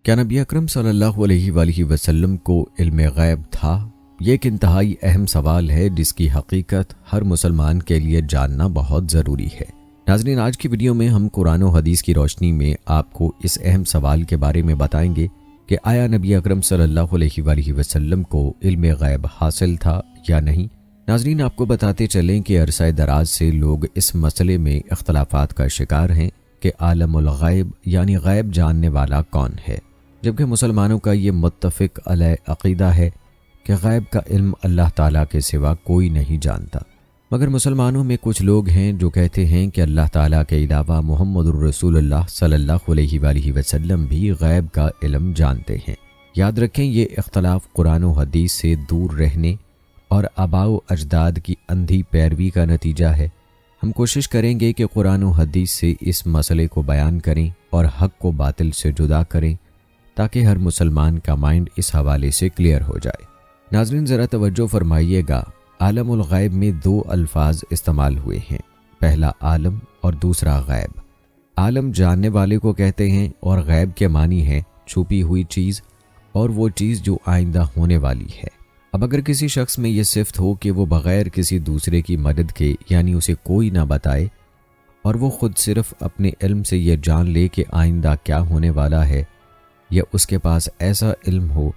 کیا نبی اکرم صلی اللہ علیہ وآلہ وسلم کو علم غیب تھا؟ یہ ایک انتہائی اہم سوال ہے جس کی حقیقت ہر مسلمان کے لیے جاننا بہت ضروری ہے۔ ناظرین، آج کی ویڈیو میں ہم قرآن و حدیث کی روشنی میں آپ کو اس اہم سوال کے بارے میں بتائیں گے کہ آیا نبی اکرم صلی اللہ علیہ وآلہ وسلم کو علم غیب حاصل تھا یا نہیں۔ ناظرین، آپ کو بتاتے چلیں کہ عرصہ دراز سے لوگ اس مسئلے میں اختلافات کا شکار ہیں کہ عالم الغیب یعنی غیب جاننے والا کون ہے، جبکہ مسلمانوں کا یہ متفق علیہ عقیدہ ہے کہ غیب کا علم اللہ تعالیٰ کے سوا کوئی نہیں جانتا۔ مگر مسلمانوں میں کچھ لوگ ہیں جو کہتے ہیں کہ اللہ تعالیٰ کے علاوہ محمد الرسول اللہ صلی اللہ علیہ وآلہ وسلم بھی غیب کا علم جانتے ہیں۔ یاد رکھیں، یہ اختلاف قرآن و حدیث سے دور رہنے اور آباء و اجداد کی اندھی پیروی کا نتیجہ ہے۔ ہم کوشش کریں گے کہ قرآن و حدیث سے اس مسئلے کو بیان کریں اور حق کو باطل سے جدا کریں تاکہ ہر مسلمان کا مائنڈ اس حوالے سے کلیئر ہو جائے۔ ناظرین، ذرا توجہ فرمائیے گا، عالم الغیب میں دو الفاظ استعمال ہوئے ہیں، پہلا عالم اور دوسرا غیب۔ عالم جاننے والے کو کہتے ہیں اور غیب کے معنی ہے چھپی ہوئی چیز اور وہ چیز جو آئندہ ہونے والی ہے۔ اب اگر کسی شخص میں یہ صفت ہو کہ وہ بغیر کسی دوسرے کی مدد کے یعنی اسے کوئی نہ بتائے اور وہ خود صرف اپنے علم سے یہ جان لے کہ آئندہ کیا ہونے والا ہے، یا اس کے پاس ایسا علم ہو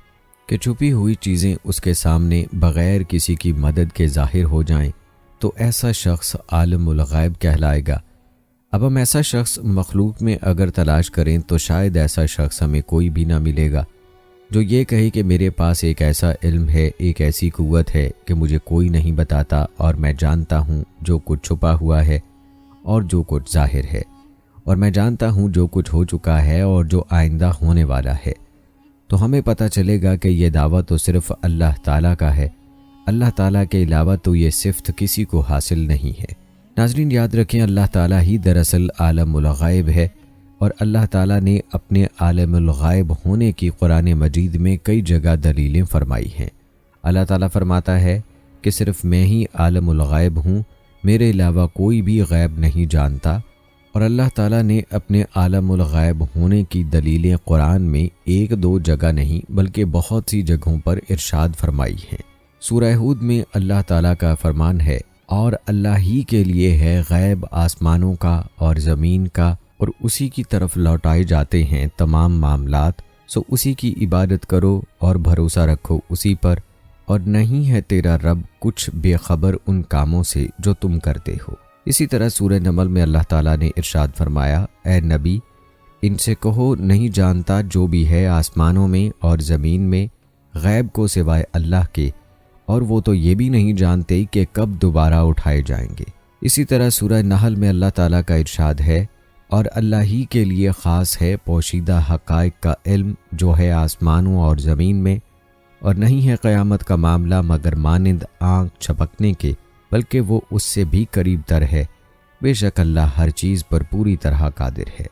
کہ چھپی ہوئی چیزیں اس کے سامنے بغیر کسی کی مدد کے ظاہر ہو جائیں، تو ایسا شخص عالم الغیب کہلائے گا۔ اب ہم ایسا شخص مخلوق میں اگر تلاش کریں تو شاید ایسا شخص ہمیں کوئی بھی نہ ملے گا جو یہ کہے کہ میرے پاس ایک ایسا علم ہے، ایک ایسی قوت ہے کہ مجھے کوئی نہیں بتاتا اور میں جانتا ہوں جو کچھ چھپا ہوا ہے اور جو کچھ ظاہر ہے، اور میں جانتا ہوں جو کچھ ہو چکا ہے اور جو آئندہ ہونے والا ہے۔ تو ہمیں پتہ چلے گا کہ یہ دعویٰ تو صرف اللہ تعالیٰ کا ہے، اللہ تعالیٰ کے علاوہ تو یہ صفت کسی کو حاصل نہیں ہے۔ ناظرین، یاد رکھیں، اللہ تعالیٰ ہی دراصل عالم الغیب ہے، اور اللہ تعالیٰ نے اپنے عالم الغیب ہونے کی قرآن مجید میں کئی جگہ دلیلیں فرمائی ہیں۔ اللہ تعالیٰ فرماتا ہے کہ صرف میں ہی عالم الغیب ہوں، میرے علاوہ کوئی بھی غیب نہیں جانتا، اور اللہ تعالیٰ نے اپنے عالم الغیب ہونے کی دلیلیں قرآن میں ایک دو جگہ نہیں بلکہ بہت سی جگہوں پر ارشاد فرمائی ہیں۔ سورہ ہود میں اللہ تعالیٰ کا فرمان ہے، اور اللہ ہی کے لیے ہے غیب آسمانوں کا اور زمین کا، اور اسی کی طرف لوٹائے جاتے ہیں تمام معاملات، سو اسی کی عبادت کرو اور بھروسہ رکھو اسی پر، اور نہیں ہے تیرا رب کچھ بے خبر ان کاموں سے جو تم کرتے ہو۔ اسی طرح سورہ نمل میں اللہ تعالیٰ نے ارشاد فرمایا، اے نبی، ان سے کہو نہیں جانتا جو بھی ہے آسمانوں میں اور زمین میں غیب کو سوائے اللہ کے، اور وہ تو یہ بھی نہیں جانتے کہ کب دوبارہ اٹھائے جائیں گے۔ اسی طرح سورہ نحل میں اللہ تعالیٰ کا ارشاد ہے، اور اللہ ہی کے لیے خاص ہے پوشیدہ حقائق کا علم جو ہے آسمانوں اور زمین میں، اور نہیں ہے قیامت کا معاملہ مگر مانند آنکھ چھپکنے کے، بلکہ وہ اس سے بھی قریب تر ہے، بے شک اللہ ہر چیز پر پوری طرح قادر ہے۔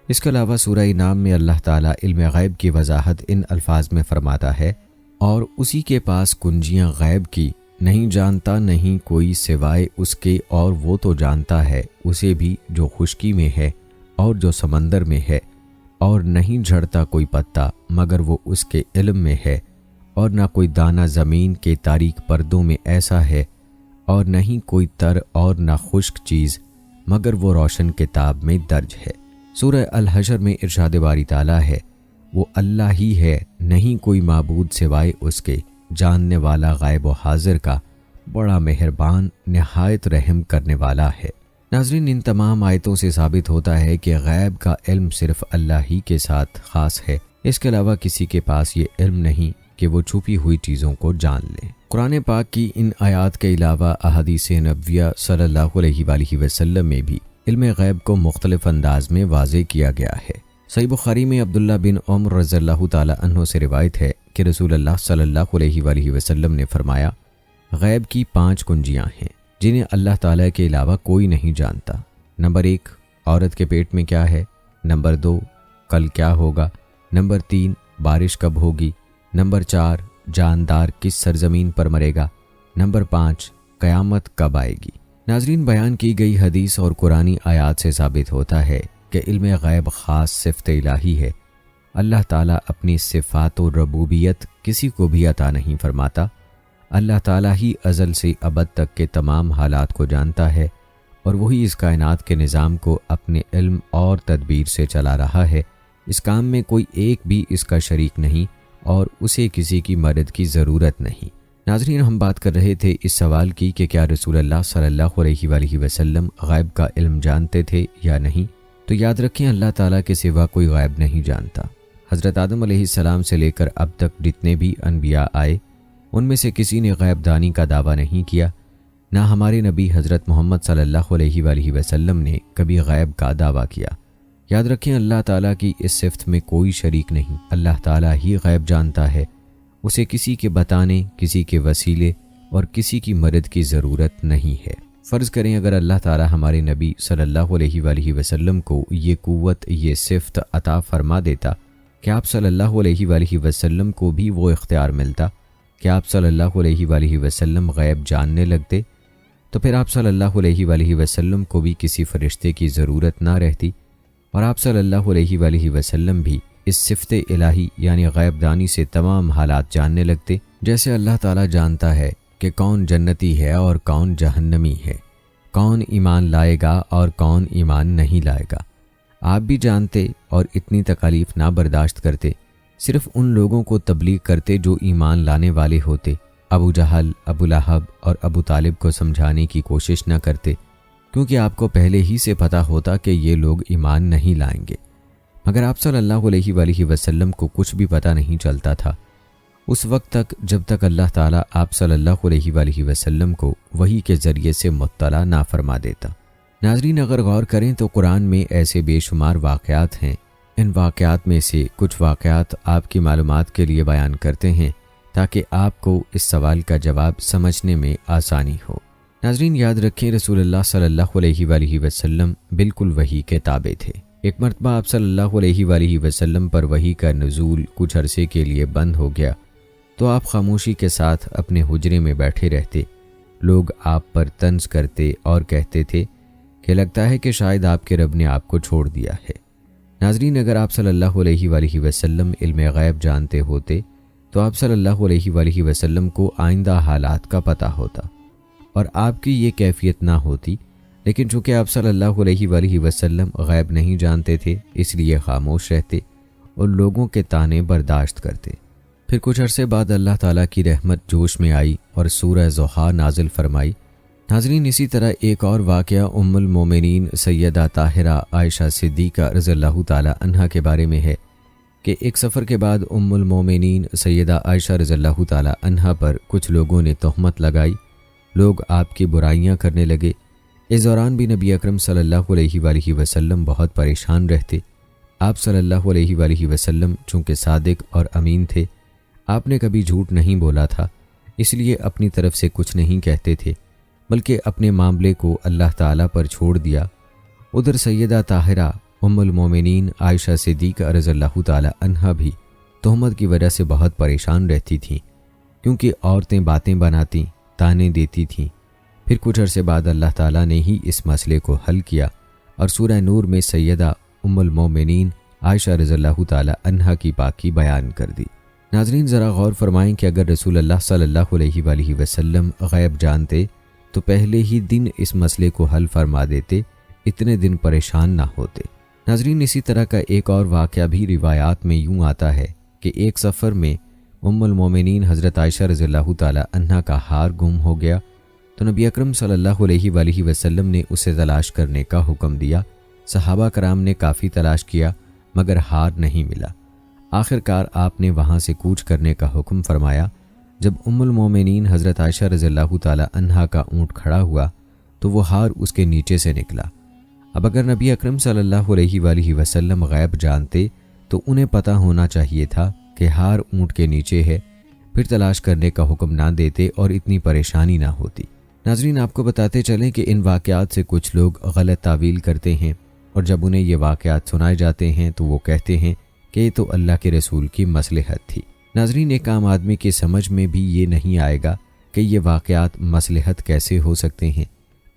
اس کے علاوہ سورہ انعام میں اللہ تعالیٰ علم غیب کی وضاحت ان الفاظ میں فرماتا ہے، اور اسی کے پاس کنجیاں غیب کی نہیں جانتا نہیں کوئی سوائے اس کے، اور وہ تو جانتا ہے اسے بھی جو خشکی میں ہے اور جو سمندر میں ہے، اور نہیں جھڑتا کوئی پتا مگر وہ اس کے علم میں ہے، اور نہ کوئی دانہ زمین کے تاریک پردوں میں ایسا ہے، اور نہیں کوئی تر اور نہ خشک چیز مگر وہ روشن کتاب میں درج ہے۔ سورہ الحشر میں ارشاد باری تعالیٰ ہے، وہ اللہ ہی ہے، نہیں کوئی معبود سوائے اس کے، جاننے والا غیب و حاضر کا، بڑا مہربان نہایت رحم کرنے والا ہے۔ ناظرین، ان تمام آیتوں سے ثابت ہوتا ہے کہ غیب کا علم صرف اللہ ہی کے ساتھ خاص ہے، اس کے علاوہ کسی کے پاس یہ علم نہیں کہ وہ چھپی ہوئی چیزوں کو جان لے۔ قرآن پاک کی ان آیات کے علاوہ احادیث نبویہ صلی اللہ علیہ وآلہ وسلم میں بھی علم غیب کو مختلف انداز میں واضح کیا گیا ہے۔ صحیح بخاری میں عبداللہ بن عمر رضی اللہ تعالی عنہ سے روایت ہے کہ رسول اللہ صلی اللہ علیہ وآلہ وسلم نے فرمایا، غیب کی 5 کنجیاں ہیں جنہیں اللہ تعالیٰ کے علاوہ کوئی نہیں جانتا۔ نمبر 1، عورت کے پیٹ میں کیا ہے۔ نمبر 2، کل کیا ہوگا۔ نمبر 3، بارش کب ہوگی۔ نمبر 4، جاندار کس سرزمین پر مرے گا۔ نمبر 5، قیامت کب آئے گی۔ ناظرین، بیان کی گئی حدیث اور قرآنی آیات سے ثابت ہوتا ہے کہ علم غیب خاص صفت الہی ہے اللہ تعالیٰ اپنی صفات و ربوبیت کسی کو بھی عطا نہیں فرماتا۔ اللہ تعالیٰ ہی ازل سے ابد تک کے تمام حالات کو جانتا ہے اور وہی اس کائنات کے نظام کو اپنے علم اور تدبیر سے چلا رہا ہے۔ اس کام میں کوئی ایک بھی اس کا شریک نہیں اور اسے کسی کی مدد کی ضرورت نہیں۔ ناظرین، ہم بات کر رہے تھے اس سوال کی کہ کیا رسول اللہ صلی اللہ علیہ وآلہ وسلم غیب کا علم جانتے تھے یا نہیں؟ تو یاد رکھیں، اللہ تعالیٰ کے سوا کوئی غیب نہیں جانتا۔ حضرت آدم علیہ السلام سے لے کر اب تک جتنے بھی انبیاء آئے، ان میں سے کسی نے غیب دانی کا دعویٰ نہیں کیا، نہ ہمارے نبی حضرت محمد صلی اللہ علیہ وآلہ وسلم نے کبھی غیب کا دعویٰ کیا۔ یاد رکھیں، اللہ تعالیٰ کی اس صفت میں کوئی شریک نہیں۔ اللہ تعالیٰ ہی غیب جانتا ہے، اسے کسی کے بتانے، کسی کے وسیلے اور کسی کی مدد کی ضرورت نہیں ہے۔ فرض کریں اگر اللہ تعالیٰ ہمارے نبی صلی اللہ علیہ وآلہ وسلم کو یہ قوت، یہ صفت عطا فرما دیتا کہ آپ صلی اللہ علیہ وآلہ وسلم کو بھی وہ اختیار ملتا کہ آپ صلی اللہ علیہ وآلہ وسلم غیب جاننے لگتے، تو پھر آپ صلی اللہ علیہ وآلہ وسلم کو بھی کسی فرشتے کی ضرورت نہ رہتی اور آپ صلی اللہ علیہ وآلہ وسلم بھی اس صفت الہی یعنی غیب دانی سے تمام حالات جاننے لگتے۔ جیسے اللہ تعالیٰ جانتا ہے کہ کون جنتی ہے اور کون جہنمی ہے، کون ایمان لائے گا اور کون ایمان نہیں لائے گا، آپ بھی جانتے اور اتنی تکالیف نہ برداشت کرتے، صرف ان لوگوں کو تبلیغ کرتے جو ایمان لانے والے ہوتے، ابو جہل، ابو لہب اور ابو طالب کو سمجھانے کی کوشش نہ کرتے، کیونکہ آپ کو پہلے ہی سے پتہ ہوتا کہ یہ لوگ ایمان نہیں لائیں گے۔ مگر آپ صلی اللہ علیہ وآلہ وسلم کو کچھ بھی پتہ نہیں چلتا تھا اس وقت تک جب تک اللہ تعالیٰ آپ صلی اللہ علیہ وآلہ وسلم کو وحی کے ذریعے سے مطلع نہ فرما دیتا۔ ناظرین، اگر غور کریں تو قرآن میں ایسے بے شمار واقعات ہیں۔ ان واقعات میں سے کچھ واقعات آپ کی معلومات کے لیے بیان کرتے ہیں تاکہ آپ کو اس سوال کا جواب سمجھنے میں آسانی ہو۔ ناظرین، یاد رکھیں، رسول اللہ صلی اللہ علیہ وآلہ وسلم بالکل وحی کے تابع تھے۔ ایک مرتبہ آپ صلی اللہ علیہ وآلہ وسلم پر وحی کا نزول کچھ عرصے کے لیے بند ہو گیا تو آپ خاموشی کے ساتھ اپنے حجرے میں بیٹھے رہتے۔ لوگ آپ پر طنز کرتے اور کہتے تھے کہ لگتا ہے کہ شاید آپ کے رب نے آپ کو چھوڑ دیا ہے۔ ناظرین، اگر آپ صلی اللہ علیہ وآلہ وسلم علم غیب جانتے ہوتے تو آپ صلی اللہ علیہ وآلہ وسلم کو آئندہ حالات کا پتہ ہوتا اور آپ کی یہ کیفیت نہ ہوتی، لیکن چونکہ آپ صلی اللہ علیہ وآلہ وسلم غیب نہیں جانتے تھے اس لیے خاموش رہتے اور لوگوں کے طعنے برداشت کرتے۔ پھر کچھ عرصے بعد اللہ تعالیٰ کی رحمت جوش میں آئی اور سورہ ضحیٰ نازل فرمائی۔ ناظرین، اسی طرح ایک اور واقعہ ام المومنین سیدہ طاہرہ عائشہ صدیقہ رضی اللہ تعالیٰ عنہا کے بارے میں ہے کہ ایک سفر کے بعد ام المومنین سیدہ عائشہ رضی اللہ تعالیٰ عنہا پر کچھ لوگوں نے تہمت لگائی۔ لوگ آپ کی برائیاں کرنے لگے۔ اس دوران بھی نبی اکرم صلی اللہ علیہ وآلہ وسلم بہت پریشان رہتے۔ آپ صلی اللہ علیہ وآلہ وسلم چونکہ صادق اور امین تھے، آپ نے کبھی جھوٹ نہیں بولا تھا، اس لیے اپنی طرف سے کچھ نہیں کہتے تھے بلکہ اپنے معاملے کو اللہ تعالیٰ پر چھوڑ دیا۔ ادھر سیدہ طاہرہ ام المومنین عائشہ صدیقہ رضی اللہ تعالیٰ عنہا بھی تہمت کی وجہ سے بہت پریشان رہتی تھیں، کیونکہ عورتیں باتیں بناتی، تانے دیتی تھیں۔ پھر کچھ عرصے بعد اللہ تعالیٰ نے ہی اس مسئلے کو حل کیا اور سورہ نور میں سیدہ ام المومنین عائشہ رضی اللہ تعالیٰ عنہا کی پاکی بیان کر دی۔ ناظرین، ذرا غور فرمائیں کہ اگر رسول اللہ صلی اللہ علیہ وآلہ وسلم غیب جانتے تو پہلے ہی دن اس مسئلے کو حل فرما دیتے، اتنے دن پریشان نہ ہوتے۔ ناظرین، اسی طرح کا ایک اور واقعہ بھی روایات میں یوں آتا ہے کہ ایک سفر میں ام المومنین حضرت عائشہ رضی اللہ تعالیٰ عنہا کا ہار گم ہو گیا تو نبی اکرم صلی اللہ علیہ وآلہ وسلم نے اسے تلاش کرنے کا حکم دیا۔ صحابہ کرام نے کافی تلاش کیا مگر ہار نہیں ملا۔ آخر کار آپ نے وہاں سے کوچ کرنے کا حکم فرمایا۔ جب ام المومنین حضرت عائشہ رضی اللہ تعالیٰ عنہا کا اونٹ کھڑا ہوا تو وہ ہار اس کے نیچے سے نکلا۔ اب اگر نبی اکرم صلی اللہ علیہ وآلہ وسلم غیب جانتے تو انہیں پتہ ہونا چاہیے تھا کہ ہار اونٹ کے نیچے ہے، پھر تلاش کرنے کا حکم نہ دیتے اور اتنی پریشانی نہ ہوتی۔ ناظرین، آپ کو بتاتے چلیں کہ ان واقعات سے کچھ لوگ غلط تعویل کرتے ہیں اور جب انہیں یہ واقعات سنائے جاتے ہیں تو وہ کہتے ہیں کہ یہ تو اللہ کے رسول کی مصلحت تھی۔ ناظرین، ایک عام آدمی کی سمجھ میں بھی یہ نہیں آئے گا کہ یہ واقعات مصلحت کیسے ہو سکتے ہیں۔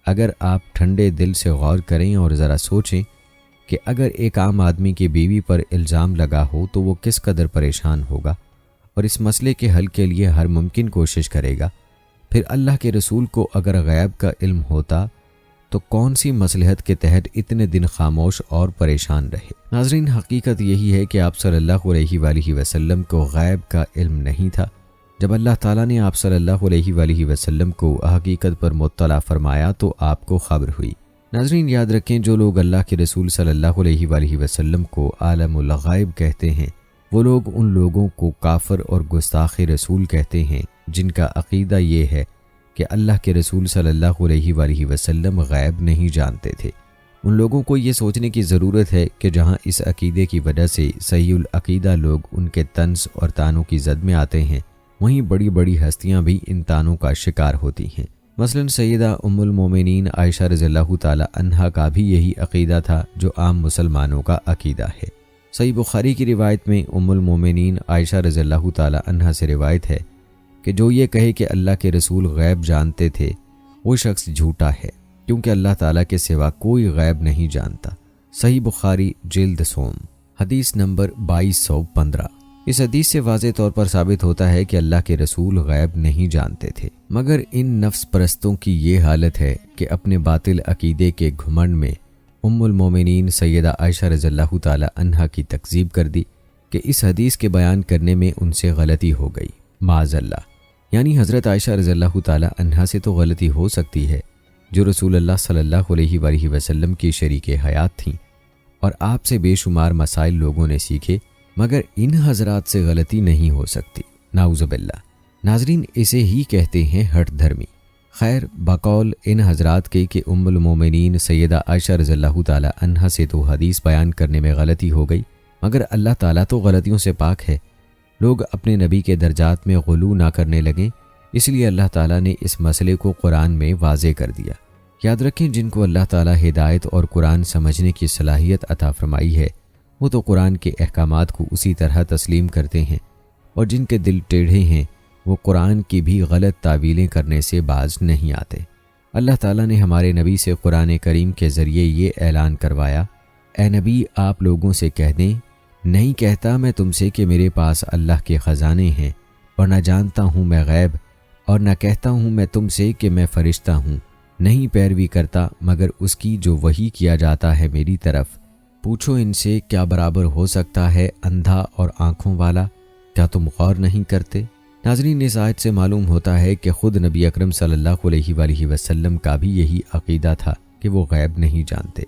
اگر آپ ٹھنڈے دل سے غور کریں اور ذرا سوچیں کہ اگر ایک عام آدمی کی بیوی پر الزام لگا ہو تو وہ کس قدر پریشان ہوگا اور اس مسئلے کے حل کے لیے ہر ممکن کوشش کرے گا، پھر اللہ کے رسول کو اگر غیب کا علم ہوتا تو کون سی مصلحت کے تحت اتنے دن خاموش اور پریشان رہے۔ ناظرین، حقیقت یہی ہے کہ آپ صلی اللہ علیہ وآلہ وسلم کو غیب کا علم نہیں تھا۔ جب اللہ تعالیٰ نے آپ صلی اللہ علیہ وآلہ وسلم کو حقیقت پر مطلع فرمایا تو آپ کو خبر ہوئی۔ ناظرین، یاد رکھیں، جو لوگ اللہ کے رسول صلی اللہ علیہ وآلہ وسلم کو عالم الغیب کہتے ہیں، وہ لوگ ان لوگوں کو کافر اور گستاخ رسول کہتے ہیں جن کا عقیدہ یہ ہے کہ اللہ کے رسول صلی اللہ علیہ وآلہ وسلم غیب نہیں جانتے تھے۔ ان لوگوں کو یہ سوچنے کی ضرورت ہے کہ جہاں اس عقیدے کی وجہ سے صحیح العقیدہ لوگ ان کے طنز اور طعنوں کی زد میں آتے ہیں، وہیں بڑی بڑی ہستیاں بھی ان طعنوں کا شکار ہوتی ہیں۔ مثلا سیدہ ام المومنین عائشہ رضی اللہ تعالی عنہا کا بھی یہی عقیدہ تھا جو عام مسلمانوں کا عقیدہ ہے۔ صحیح بخاری کی روایت میں ام المومنین عائشہ رضی اللہ تعالی عنہا سے روایت ہے کہ جو یہ کہے کہ اللہ کے رسول غیب جانتے تھے وہ شخص جھوٹا ہے، کیونکہ اللہ تعالیٰ کے سوا کوئی غیب نہیں جانتا۔ صحیح بخاری جلد سوم، حدیث نمبر 2215۔ اس حدیث سے واضح طور پر ثابت ہوتا ہے کہ اللہ کے رسول غیب نہیں جانتے تھے، مگر ان نفس پرستوں کی یہ حالت ہے کہ اپنے باطل عقیدے کے گھمنڈ میں ام المومنین سیدہ عائشہ رضی اللہ تعالی عنہا کی تکذیب کر دی کہ اس حدیث کے بیان کرنے میں ان سے غلطی ہو گئی، معاذ اللہ۔ یعنی حضرت عائشہ رضی اللہ تعالی عنہا سے تو غلطی ہو سکتی ہے جو رسول اللہ صلی اللہ علیہ وآلہ وسلم کی شریک حیات تھیں اور آپ سے بے شمار مسائل لوگوں نے سیکھے، مگر ان حضرات سے غلطی نہیں ہو سکتی، نعوذ باللہ۔ ناظرین، اسے ہی کہتے ہیں ہٹ دھرمی۔ خیر، بقول ان حضرات کے کہ ام المومنین سیدہ عائشہ رضی اللہ تعالی عنہا سے تو حدیث بیان کرنے میں غلطی ہو گئی، مگر اللہ تعالیٰ تو غلطیوں سے پاک ہے۔ لوگ اپنے نبی کے درجات میں غلو نہ کرنے لگیں، اس لیے اللہ تعالیٰ نے اس مسئلے کو قرآن میں واضح کر دیا۔ یاد رکھیں، جن کو اللہ تعالیٰ ہدایت اور قرآن سمجھنے کی صلاحیت عطا فرمائی ہے وہ تو قرآن کے احکامات کو اسی طرح تسلیم کرتے ہیں، اور جن کے دل ٹیڑھے ہیں وہ قرآن کی بھی غلط تعویلیں کرنے سے باز نہیں آتے۔ اللہ تعالیٰ نے ہمارے نبی سے قرآن کریم کے ذریعے یہ اعلان کروایا، اے نبی، آپ لوگوں سے کہہ دیں، نہیں کہتا میں تم سے کہ میرے پاس اللہ کے خزانے ہیں، اور نہ جانتا ہوں میں غیب، اور نہ کہتا ہوں میں تم سے کہ میں فرشتہ ہوں، نہیں پیروی کرتا مگر اس کی جو وحی کیا جاتا ہے میری طرف۔ پوچھو ان سے، کیا برابر ہو سکتا ہے اندھا اور آنکھوں والا؟ کیا تم غور نہیں کرتے؟ ناظرین، اس آیت سے معلوم ہوتا ہے کہ خود نبی اکرم صلی اللہ علیہ وآلہ وسلم کا بھی یہی عقیدہ تھا کہ وہ غیب نہیں جانتے،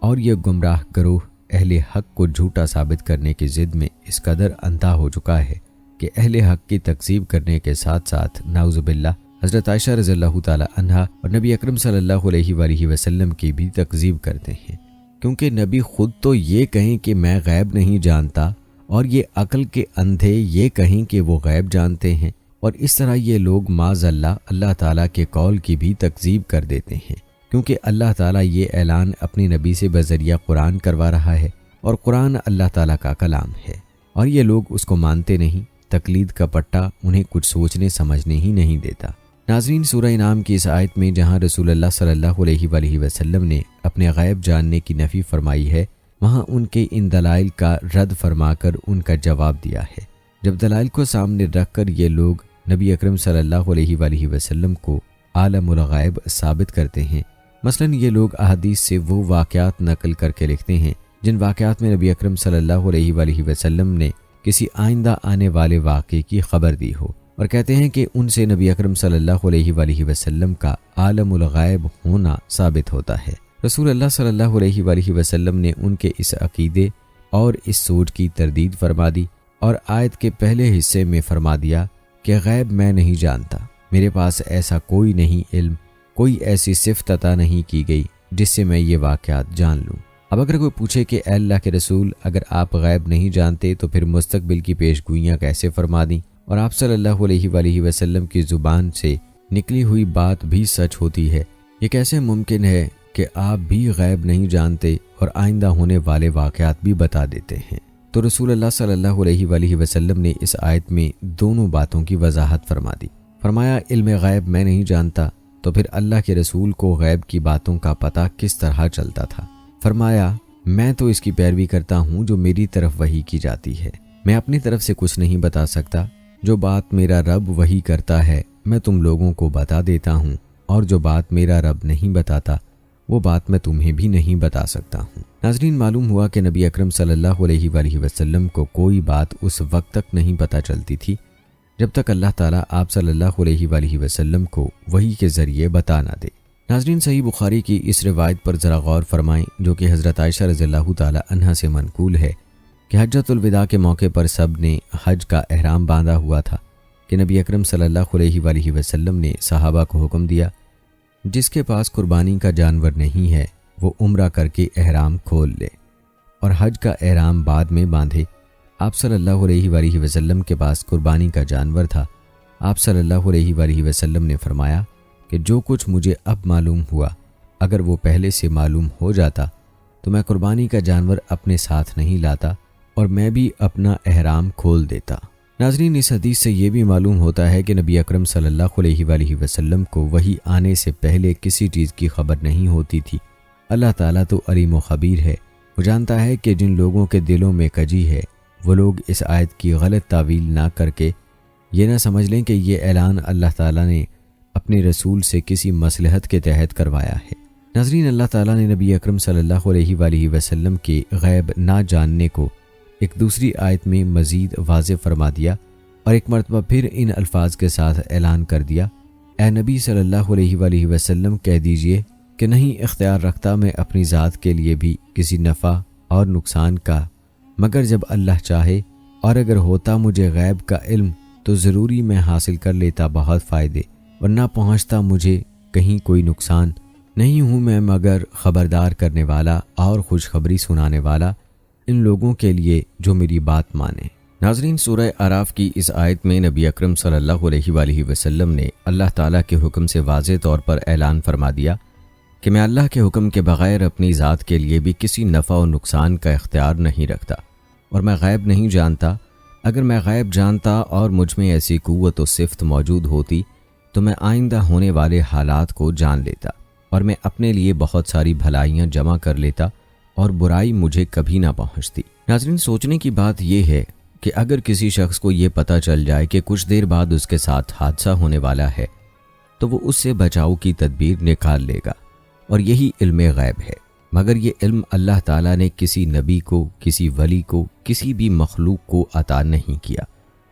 اور یہ گمراہ گروہ اہل حق کو جھوٹا ثابت کرنے کی ضد میں اس قدر اندھا ہو چکا ہے کہ اہل حق کی تکذیب کرنے کے ساتھ ساتھ نعوذ باللہ حضرت عائشہ رضی اللہ تعالی عنہا اور نبی اکرم صلی اللہ علیہ وآلہ وسلم کی بھی تکذیب کرتے ہیں، کیونکہ نبی خود تو یہ کہیں کہ میں غیب نہیں جانتا، اور یہ عقل کے اندھے یہ کہیں کہ وہ غیب جانتے ہیں، اور اس طرح یہ لوگ معاذ اللہ تعالیٰ کے قول کی بھی تکذیب کر دیتے ہیں، کیونکہ اللہ تعالیٰ یہ اعلان اپنے نبی سے بذریعہ قرآن کروا رہا ہے، اور قرآن اللہ تعالیٰ کا کلام ہے، اور یہ لوگ اس کو مانتے نہیں۔ تقلید کا پٹا انہیں کچھ سوچنے سمجھنے ہی نہیں دیتا۔ ناظرین، سورہ انعام کی اس آیت میں جہاں رسول اللہ صلی اللہ علیہ وآلہ وسلم نے اپنے غیب جاننے کی نفی فرمائی ہے، وہاں ان کے ان دلائل کا رد فرما کر ان کا جواب دیا ہے۔ جب دلائل کو سامنے رکھ کر یہ لوگ نبی اکرم صلی اللہ علیہ وآلہ وسلم کو عالم الغیب ثابت کرتے ہیں، مثلا یہ لوگ احادیث سے وہ واقعات نقل کر کے لکھتے ہیں جن واقعات میں نبی اکرم صلی اللہ علیہ وآلہ وسلم نے کسی آئندہ آنے والے واقعے کی خبر دی ہو، اور کہتے ہیں کہ ان سے نبی اکرم صلی اللہ علیہ وآلہ وسلم کا عالم الغیب ہونا ثابت ہوتا ہے۔ رسول اللہ صلی اللہ علیہ وآلہ وسلم نے ان کے اس عقیدے اور اس سوچ کی تردید فرما دی، اور آیت کے پہلے حصے میں فرما دیا کہ غیب میں نہیں جانتا، میرے پاس ایسا کوئی نہیں علم، کوئی ایسی صفت عطا نہیں کی گئی جس سے میں یہ واقعات جان لوں۔ اب اگر کوئی پوچھے کہ اے اللہ کے رسول، اگر آپ غیب نہیں جانتے تو پھر مستقبل کی پیش گوئیاں کیسے فرما دیں، اور آپ صلی اللہ علیہ وآلہ وسلم کی زبان سے نکلی ہوئی بات بھی سچ ہوتی ہے، یہ کیسے ممکن ہے کہ آپ بھی غیب نہیں جانتے اور آئندہ ہونے والے واقعات بھی بتا دیتے ہیں؟ تو رسول اللہ صلی اللہ علیہ وآلہ وسلم نے اس آیت میں دونوں باتوں کی وضاحت فرما دی۔ فرمایا، علم غیب میں نہیں جانتا، تو پھر اللہ کے رسول کو غیب کی باتوں کا پتہ کس طرح چلتا تھا؟ فرمایا، میں تو اس کی پیروی کرتا ہوں جو میری طرف وحی کی جاتی ہے۔ میں اپنی طرف سے کچھ نہیں بتا سکتا۔ جو بات میرا رب وحی کرتا ہے میں تم لوگوں کو بتا دیتا ہوں، اور جو بات میرا رب نہیں بتاتا وہ بات میں تمہیں بھی نہیں بتا سکتا ہوں۔ ناظرین، معلوم ہوا کہ نبی اکرم صلی اللہ علیہ وآلہ وسلم کو کوئی بات اس وقت تک نہیں پتہ چلتی تھی جب تک اللہ تعالیٰ آپ صلی اللہ علیہ وآلہ وسلم کو وحی کے ذریعے بتا نہ دے۔ ناظرین، صحیح بخاری کی اس روایت پر ذرا غور فرمائیں جو کہ حضرت عائشہ رضی اللہ تعالیٰ عنہا سے منقول ہے کہ حجۃ الوداع کے موقع پر سب نے حج کا احرام باندھا ہوا تھا کہ نبی اکرم صلی اللہ علیہ وآلہ وسلم نے صحابہ کو حکم دیا، جس کے پاس قربانی کا جانور نہیں ہے وہ عمرہ کر کے احرام کھول لے اور حج کا احرام بعد میں باندھے۔ آپ صلی اللہ علیہ وآلہ وسلم کے پاس قربانی کا جانور تھا۔ آپ صلی اللہ علیہ وآلہ وسلم نے فرمایا کہ جو کچھ مجھے اب معلوم ہوا اگر وہ پہلے سے معلوم ہو جاتا تو میں قربانی کا جانور اپنے ساتھ نہیں لاتا اور میں بھی اپنا احرام کھول دیتا۔ ناظرین، اس حدیث سے یہ بھی معلوم ہوتا ہے کہ نبی اکرم صلی اللہ علیہ وآلہ وسلم کو وحی آنے سے پہلے کسی چیز کی خبر نہیں ہوتی تھی۔ اللہ تعالیٰ تو علیم و خبیر ہے، وہ جانتا ہے کہ جن لوگوں کے دلوں میں کجی ہے وہ لوگ اس آیت کی غلط تعویل نہ کر کے یہ نہ سمجھ لیں کہ یہ اعلان اللہ تعالیٰ نے اپنے رسول سے کسی مصلحت کے تحت کروایا ہے۔ ناظرین، اللہ تعالیٰ نے نبی اکرم صلی اللہ علیہ وآلہ وسلم کے غیب نہ جاننے کو ایک دوسری آیت میں مزید واضح فرما دیا اور ایک مرتبہ پھر ان الفاظ کے ساتھ اعلان کر دیا، اے نبی صلی اللہ علیہ وآلہ وسلم، کہہ دیجئے کہ نہیں اختیار رکھتا میں اپنی ذات کے لیے بھی کسی نفع اور نقصان کا مگر جب اللہ چاہے، اور اگر ہوتا مجھے غیب کا علم تو ضروری میں حاصل کر لیتا بہت فائدے، ورنہ پہنچتا مجھے کہیں کوئی نقصان۔ نہیں ہوں میں مگر خبردار کرنے والا اور خوشخبری سنانے والا ان لوگوں کے لیے جو میری بات مانے۔ ناظرین، سورہ اعراف کی اس آیت میں نبی اکرم صلی اللہ علیہ وآلہ وسلم نے اللہ تعالیٰ کے حکم سے واضح طور پر اعلان فرما دیا کہ میں اللہ کے حکم کے بغیر اپنی ذات کے لیے بھی کسی نفع و نقصان کا اختیار نہیں رکھتا، اور میں غیب نہیں جانتا۔ اگر میں غیب جانتا اور مجھ میں ایسی قوت و صفت موجود ہوتی تو میں آئندہ ہونے والے حالات کو جان لیتا اور میں اپنے لیے بہت ساری بھلائیاں جمع کر لیتا اور برائی مجھے کبھی نہ پہنچتی۔ ناظرین، سوچنے کی بات یہ ہے کہ اگر کسی شخص کو یہ پتہ چل جائے کہ کچھ دیر بعد اس کے ساتھ حادثہ ہونے والا ہے تو وہ اس سے بچاؤ کی تدبیر نکال لے گا، اور یہی علم غیب ہے۔ مگر یہ علم اللہ تعالیٰ نے کسی نبی کو، کسی ولی کو، کسی بھی مخلوق کو عطا نہیں کیا۔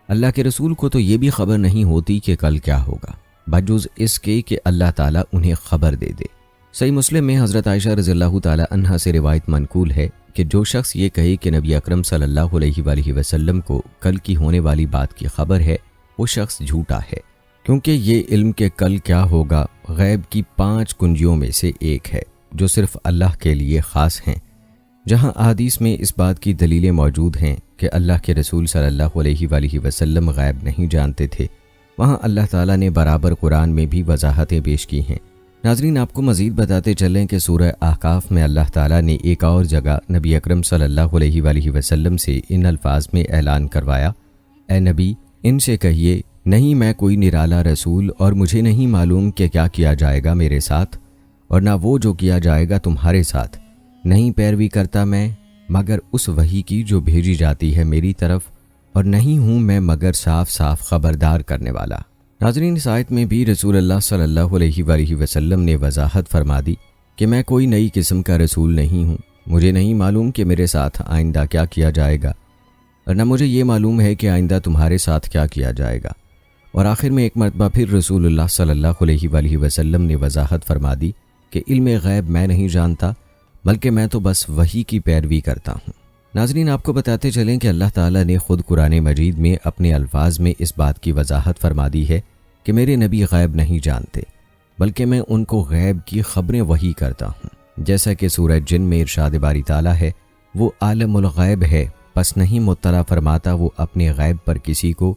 اللہ کے رسول کو تو یہ بھی خبر نہیں ہوتی کہ کل کیا ہوگا، بجز اس کے کہ اللہ تعالیٰ انہیں خبر دے دے۔ صحیح مسلم میں حضرت عائشہ رضی اللہ تعالیٰ عنہا سے روایت منقول ہے کہ جو شخص یہ کہے کہ نبی اکرم صلی اللہ علیہ وآلہ وسلم کو کل کی ہونے والی بات کی خبر ہے، وہ شخص جھوٹا ہے، کیونکہ یہ علم کہ کل کیا ہوگا غیب کی 5 کنجیوں میں سے ایک ہے جو صرف اللہ کے لیے خاص ہیں۔ جہاں احادیث میں اس بات کی دلیلیں موجود ہیں کہ اللہ کے رسول صلی اللہ علیہ وآلہ وسلم غیب نہیں جانتے تھے، وہاں اللہ تعالیٰ نے برابر قرآن میں بھی وضاحتیں پیش کی ہیں۔ ناظرین، آپ کو مزید بتاتے چلیں کہ سورہ احقاف میں اللہ تعالیٰ نے ایک اور جگہ نبی اکرم صلی اللہ علیہ وآلہ وسلم سے ان الفاظ میں اعلان کروایا، اے نبی، ان سے کہیے نہیں میں کوئی نرالا رسول اور مجھے نہیں معلوم کہ کیا کیا جائے گا میرے ساتھ، اور نہ وہ جو کیا جائے گا تمہارے ساتھ۔ نہیں پیروی کرتا میں مگر اس وحی کی جو بھیجی جاتی ہے میری طرف، اور نہیں ہوں میں مگر صاف صاف خبردار کرنے والا۔ ناظرین، اس آیت میں بھی رسول اللہ صلی اللہ علیہ وآلہ وسلم نے وضاحت فرما دی کہ میں کوئی نئی قسم کا رسول نہیں ہوں، مجھے نہیں معلوم کہ میرے ساتھ آئندہ کیا کیا جائے گا، اور نہ مجھے یہ معلوم ہے کہ آئندہ تمہارے ساتھ کیا کیا جائے گا۔ اور آخر میں ایک مرتبہ پھر رسول اللہ صلی اللہ علیہ وآلہ وسلم نے وضاحت فرما دی کہ علم غیب میں نہیں جانتا بلکہ میں تو بس وحی کی پیروی کرتا ہوں۔ ناظرین، آپ کو بتاتے چلیں کہ اللہ تعالیٰ نے خود قرآن مجید میں اپنے الفاظ میں اس بات کی وضاحت فرما دی ہے کہ میرے نبی غیب نہیں جانتے بلکہ میں ان کو غیب کی خبریں وحی کرتا ہوں، جیسا کہ سورہ جن میں ارشاد باری تعالیٰ ہے، وہ عالم الغیب ہے، پس نہیں مطلع فرماتا وہ اپنے غیب پر کسی کو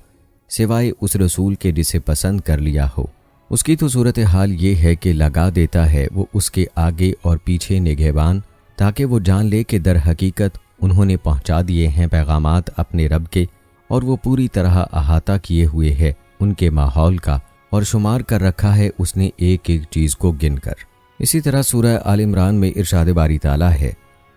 سوائے اس رسول کے جسے پسند کر لیا ہو۔ اس کی تو صورتحال یہ ہے کہ لگا دیتا ہے وہ اس کے آگے اور پیچھے نگہبان، تاکہ وہ جان لے کہ در حقیقت انہوں نے پہنچا دیے ہیں پیغامات اپنے رب کے، اور وہ پوری طرح احاطہ کیے ہوئے ہے ان کے ماحول کا، اور شمار کر رکھا ہے اس نے ایک ایک چیز کو گن کر۔ اسی طرح سورہ آل عمران میں ارشاد باری تعالیٰ ہے،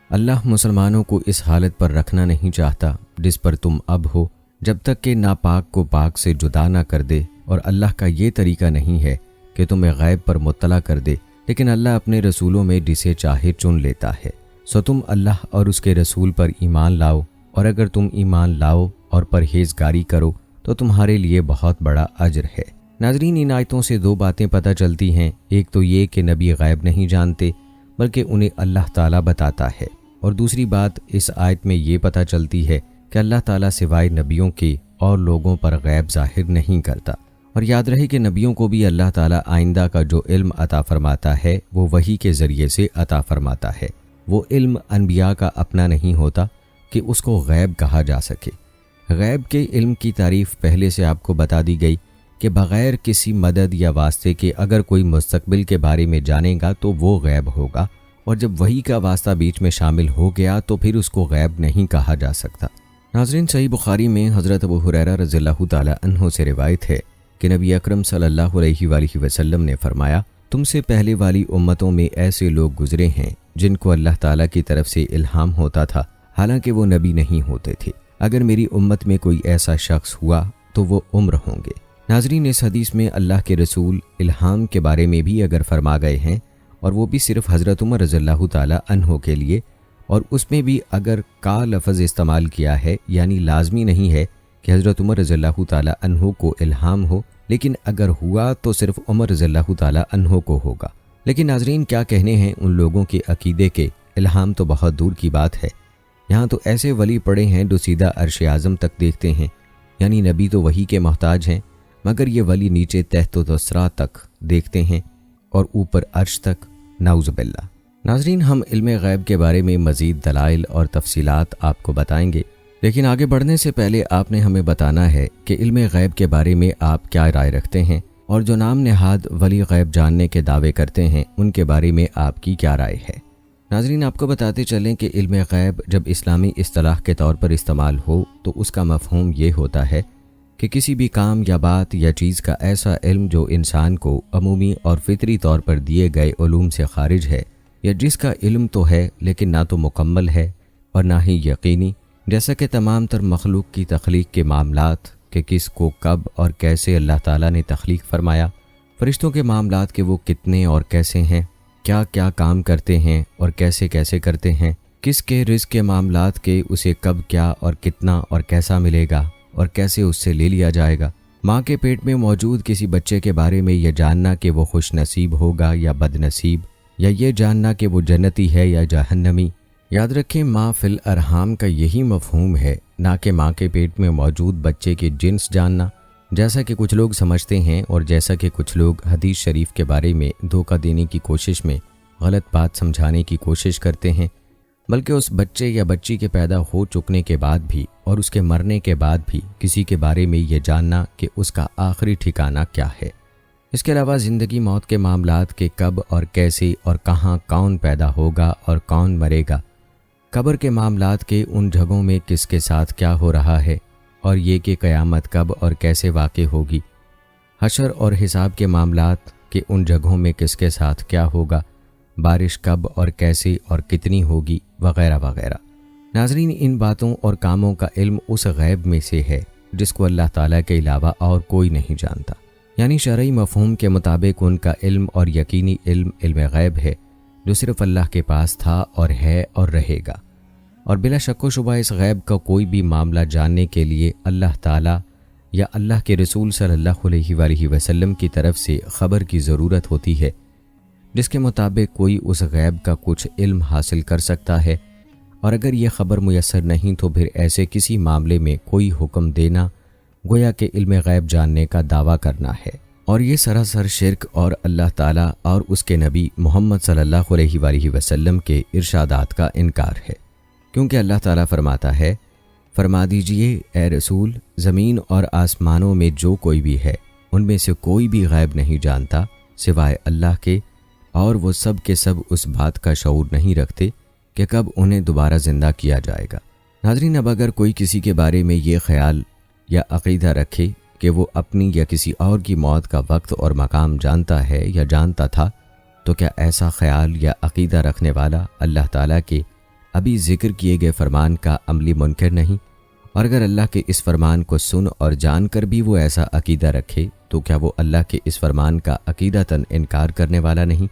اللہ مسلمانوں کو اس حالت پر رکھنا نہیں چاہتا جس پر تم اب ہو، جب تک کہ ناپاک کو پاک سے جدا نہ کر دے، اور اللہ کا یہ طریقہ نہیں ہے کہ تمہیں غیب پر مطلع کر دے، لیکن اللہ اپنے رسولوں میں جسے چاہے چن لیتا ہے۔ سو تم اللہ اور اس کے رسول پر ایمان لاؤ، اور اگر تم ایمان لاؤ اور پرہیزگاری کرو تو تمہارے لیے بہت بڑا اجر ہے۔ ناظرین، ان آیتوں سے دو باتیں پتہ چلتی ہیں۔ ایک تو یہ کہ نبی غیب نہیں جانتے بلکہ انہیں اللہ تعالیٰ بتاتا ہے، اور دوسری بات اس آیت میں یہ پتہ چلتی ہے کہ اللہ تعالیٰ سوائے نبیوں کے اور لوگوں پر غیب ظاہر نہیں کرتا۔ اور یاد رہے کہ نبیوں کو بھی اللہ تعالیٰ آئندہ کا جو علم عطا فرماتا ہے وہ وحی کے ذریعے سے عطا فرماتا ہے۔ وہ علم انبیاء کا اپنا نہیں ہوتا کہ اس کو غیب کہا جا سکے۔ غیب کے علم کی تعریف پہلے سے آپ کو بتا دی گئی کہ بغیر کسی مدد یا واسطے کے اگر کوئی مستقبل کے بارے میں جانے گا تو وہ غیب ہوگا، اور جب وحی کا واسطہ بیچ میں شامل ہو گیا تو پھر اس کو غیب نہیں کہا جا سکتا۔ ناظرین، صحیح بخاری میں حضرت ابو ہریرہ رضی اللہ تعالی عنہ سے روایت ہے کہ نبی اکرم صلی اللہ علیہ وآلہ وسلم نے فرمایا، تم سے پہلے والی امتوں میں ایسے لوگ گزرے ہیں جن کو اللہ تعالیٰ کی طرف سے الہام ہوتا تھا، حالانکہ وہ نبی نہیں ہوتے تھے۔ اگر میری امت میں کوئی ایسا شخص ہوا تو وہ عمر ہوں گے۔ ناظرین، اس حدیث میں اللہ کے رسول الہام کے بارے میں بھی اگر فرما گئے ہیں، اور وہ بھی صرف حضرت عمر رضی اللہ تعالی عنہ کے لیے، اور اس میں بھی اگر کا لفظ استعمال کیا ہے، یعنی لازمی نہیں ہے کہ حضرت عمر رضی اللہ تعالی عنہ کو الہام ہو، لیکن اگر ہوا تو صرف عمر رضی اللہ تعالی عنہ کو ہوگا۔ لیکن ناظرین، کیا کہنے ہیں ان لوگوں کے عقیدے کے الہام تو بہت دور کی بات ہے۔ یہاں تو ایسے ولی پڑے ہیں جو سیدھا عرش اعظم تک دیکھتے ہیں، یعنی نبی تو وحی کے محتاج ہیں، مگر یہ ولی نیچے تحت و تسرا تک دیکھتے ہیں اور اوپر عرش تک، نعوذ باللہ۔ ناظرین، ہم علم غیب کے بارے میں مزید دلائل اور تفصیلات آپ کو بتائیں گے، لیکن آگے بڑھنے سے پہلے آپ نے ہمیں بتانا ہے کہ علم غیب کے بارے میں آپ کیا رائے رکھتے ہیں، اور جو نام نہاد ولی غیب جاننے کے دعوے کرتے ہیں ان کے بارے میں آپ کی کیا رائے ہے۔ ناظرین، آپ کو بتاتے چلیں کہ علم غیب جب اسلامی اصطلاح کے طور پر استعمال ہو تو اس کا مفہوم یہ ہوتا ہے کہ کسی بھی کام یا بات یا چیز کا ایسا علم جو انسان کو عمومی اور فطری طور پر دیے گئے علوم سے خارج ہے، یا جس کا علم تو ہے لیکن نہ تو مکمل ہے اور نہ ہی یقینی، جیسا کہ تمام تر مخلوق کی تخلیق کے معاملات کہ کس کو کب اور کیسے اللہ تعالیٰ نے تخلیق فرمایا، فرشتوں کے معاملات کہ وہ کتنے اور کیسے ہیں، کیا کیا کام کرتے ہیں اور کیسے کیسے کرتے ہیں، کس کے رزق کے معاملات کہ اسے کب کیا اور کتنا اور کیسا ملے گا اور کیسے اس سے لے لیا جائے گا، ماں کے پیٹ میں موجود کسی بچے کے بارے میں یہ جاننا کہ وہ خوش نصیب ہوگا یا بد نصیب، یا یہ جاننا کہ وہ جنتی ہے یا جہنمی۔ یاد رکھیں، ماں فی الارحام کا یہی مفہوم ہے، نہ کہ ماں کے پیٹ میں موجود بچے کی جنس جاننا، جیسا کہ کچھ لوگ سمجھتے ہیں، اور جیسا کہ کچھ لوگ حدیث شریف کے بارے میں دھوکہ دینے کی کوشش میں غلط بات سمجھانے کی کوشش کرتے ہیں، بلکہ اس بچے یا بچی کے پیدا ہو چکنے کے بعد بھی اور اس کے مرنے کے بعد بھی کسی کے بارے میں یہ جاننا کہ اس کا آخری ٹھکانہ کیا ہے۔ اس کے علاوہ زندگی موت کے معاملات کہ کب اور کیسے اور کہاں کون پیدا ہوگا اور کون مرے گا، قبر کے معاملات کے ان جگہوں میں کس کے ساتھ کیا ہو رہا ہے، اور یہ کہ قیامت کب اور کیسے واقع ہوگی، حشر اور حساب کے معاملات کہ ان جگہوں میں کس کے ساتھ کیا ہوگا، بارش کب اور کیسے اور کتنی ہوگی، وغیرہ وغیرہ۔ ناظرین، ان باتوں اور کاموں کا علم اس غیب میں سے ہے جس کو اللہ تعالیٰ کے علاوہ اور کوئی نہیں جانتا، یعنی شرعی مفہوم کے مطابق ان کا علم اور یقینی علم علم غیب ہے جو صرف اللہ کے پاس تھا اور ہے اور رہے گا، اور بلا شک و شبہ اس غیب کا کوئی بھی معاملہ جاننے کے لیے اللہ تعالیٰ یا اللہ کے رسول صلی اللہ علیہ وآلہ وسلم کی طرف سے خبر کی ضرورت ہوتی ہے، جس کے مطابق کوئی اس غیب کا کچھ علم حاصل کر سکتا ہے، اور اگر یہ خبر میسر نہیں تو پھر ایسے کسی معاملے میں کوئی حکم دینا گویا کہ علم غیب جاننے کا دعویٰ کرنا ہے، اور یہ سراسر شرک اور اللہ تعالیٰ اور اس کے نبی محمد صلی اللہ علیہ وآلہ وسلم کے ارشادات کا انکار ہے، کیونکہ اللہ تعالیٰ فرماتا ہے، فرما دیجئے اے رسول، زمین اور آسمانوں میں جو کوئی بھی ہے ان میں سے کوئی بھی غیب نہیں جانتا سوائے اللہ کے، اور وہ سب کے سب اس بات کا شعور نہیں رکھتے کہ کب انہیں دوبارہ زندہ کیا جائے گا۔ ناظرین، اب اگر کوئی کسی کے بارے میں یہ خیال یا عقیدہ رکھے کہ وہ اپنی یا کسی اور کی موت کا وقت اور مقام جانتا ہے یا جانتا تھا، تو کیا ایسا خیال یا عقیدہ رکھنے والا اللہ تعالیٰ کے ابھی ذکر کیے گئے فرمان کا عملی منکر نہیں، اور اگر اللہ کے اس فرمان کو سن اور جان کر بھی وہ ایسا عقیدہ رکھے تو کیا وہ اللہ کے اس فرمان کا عقیدتاً انکار کرنے والا نہیں؟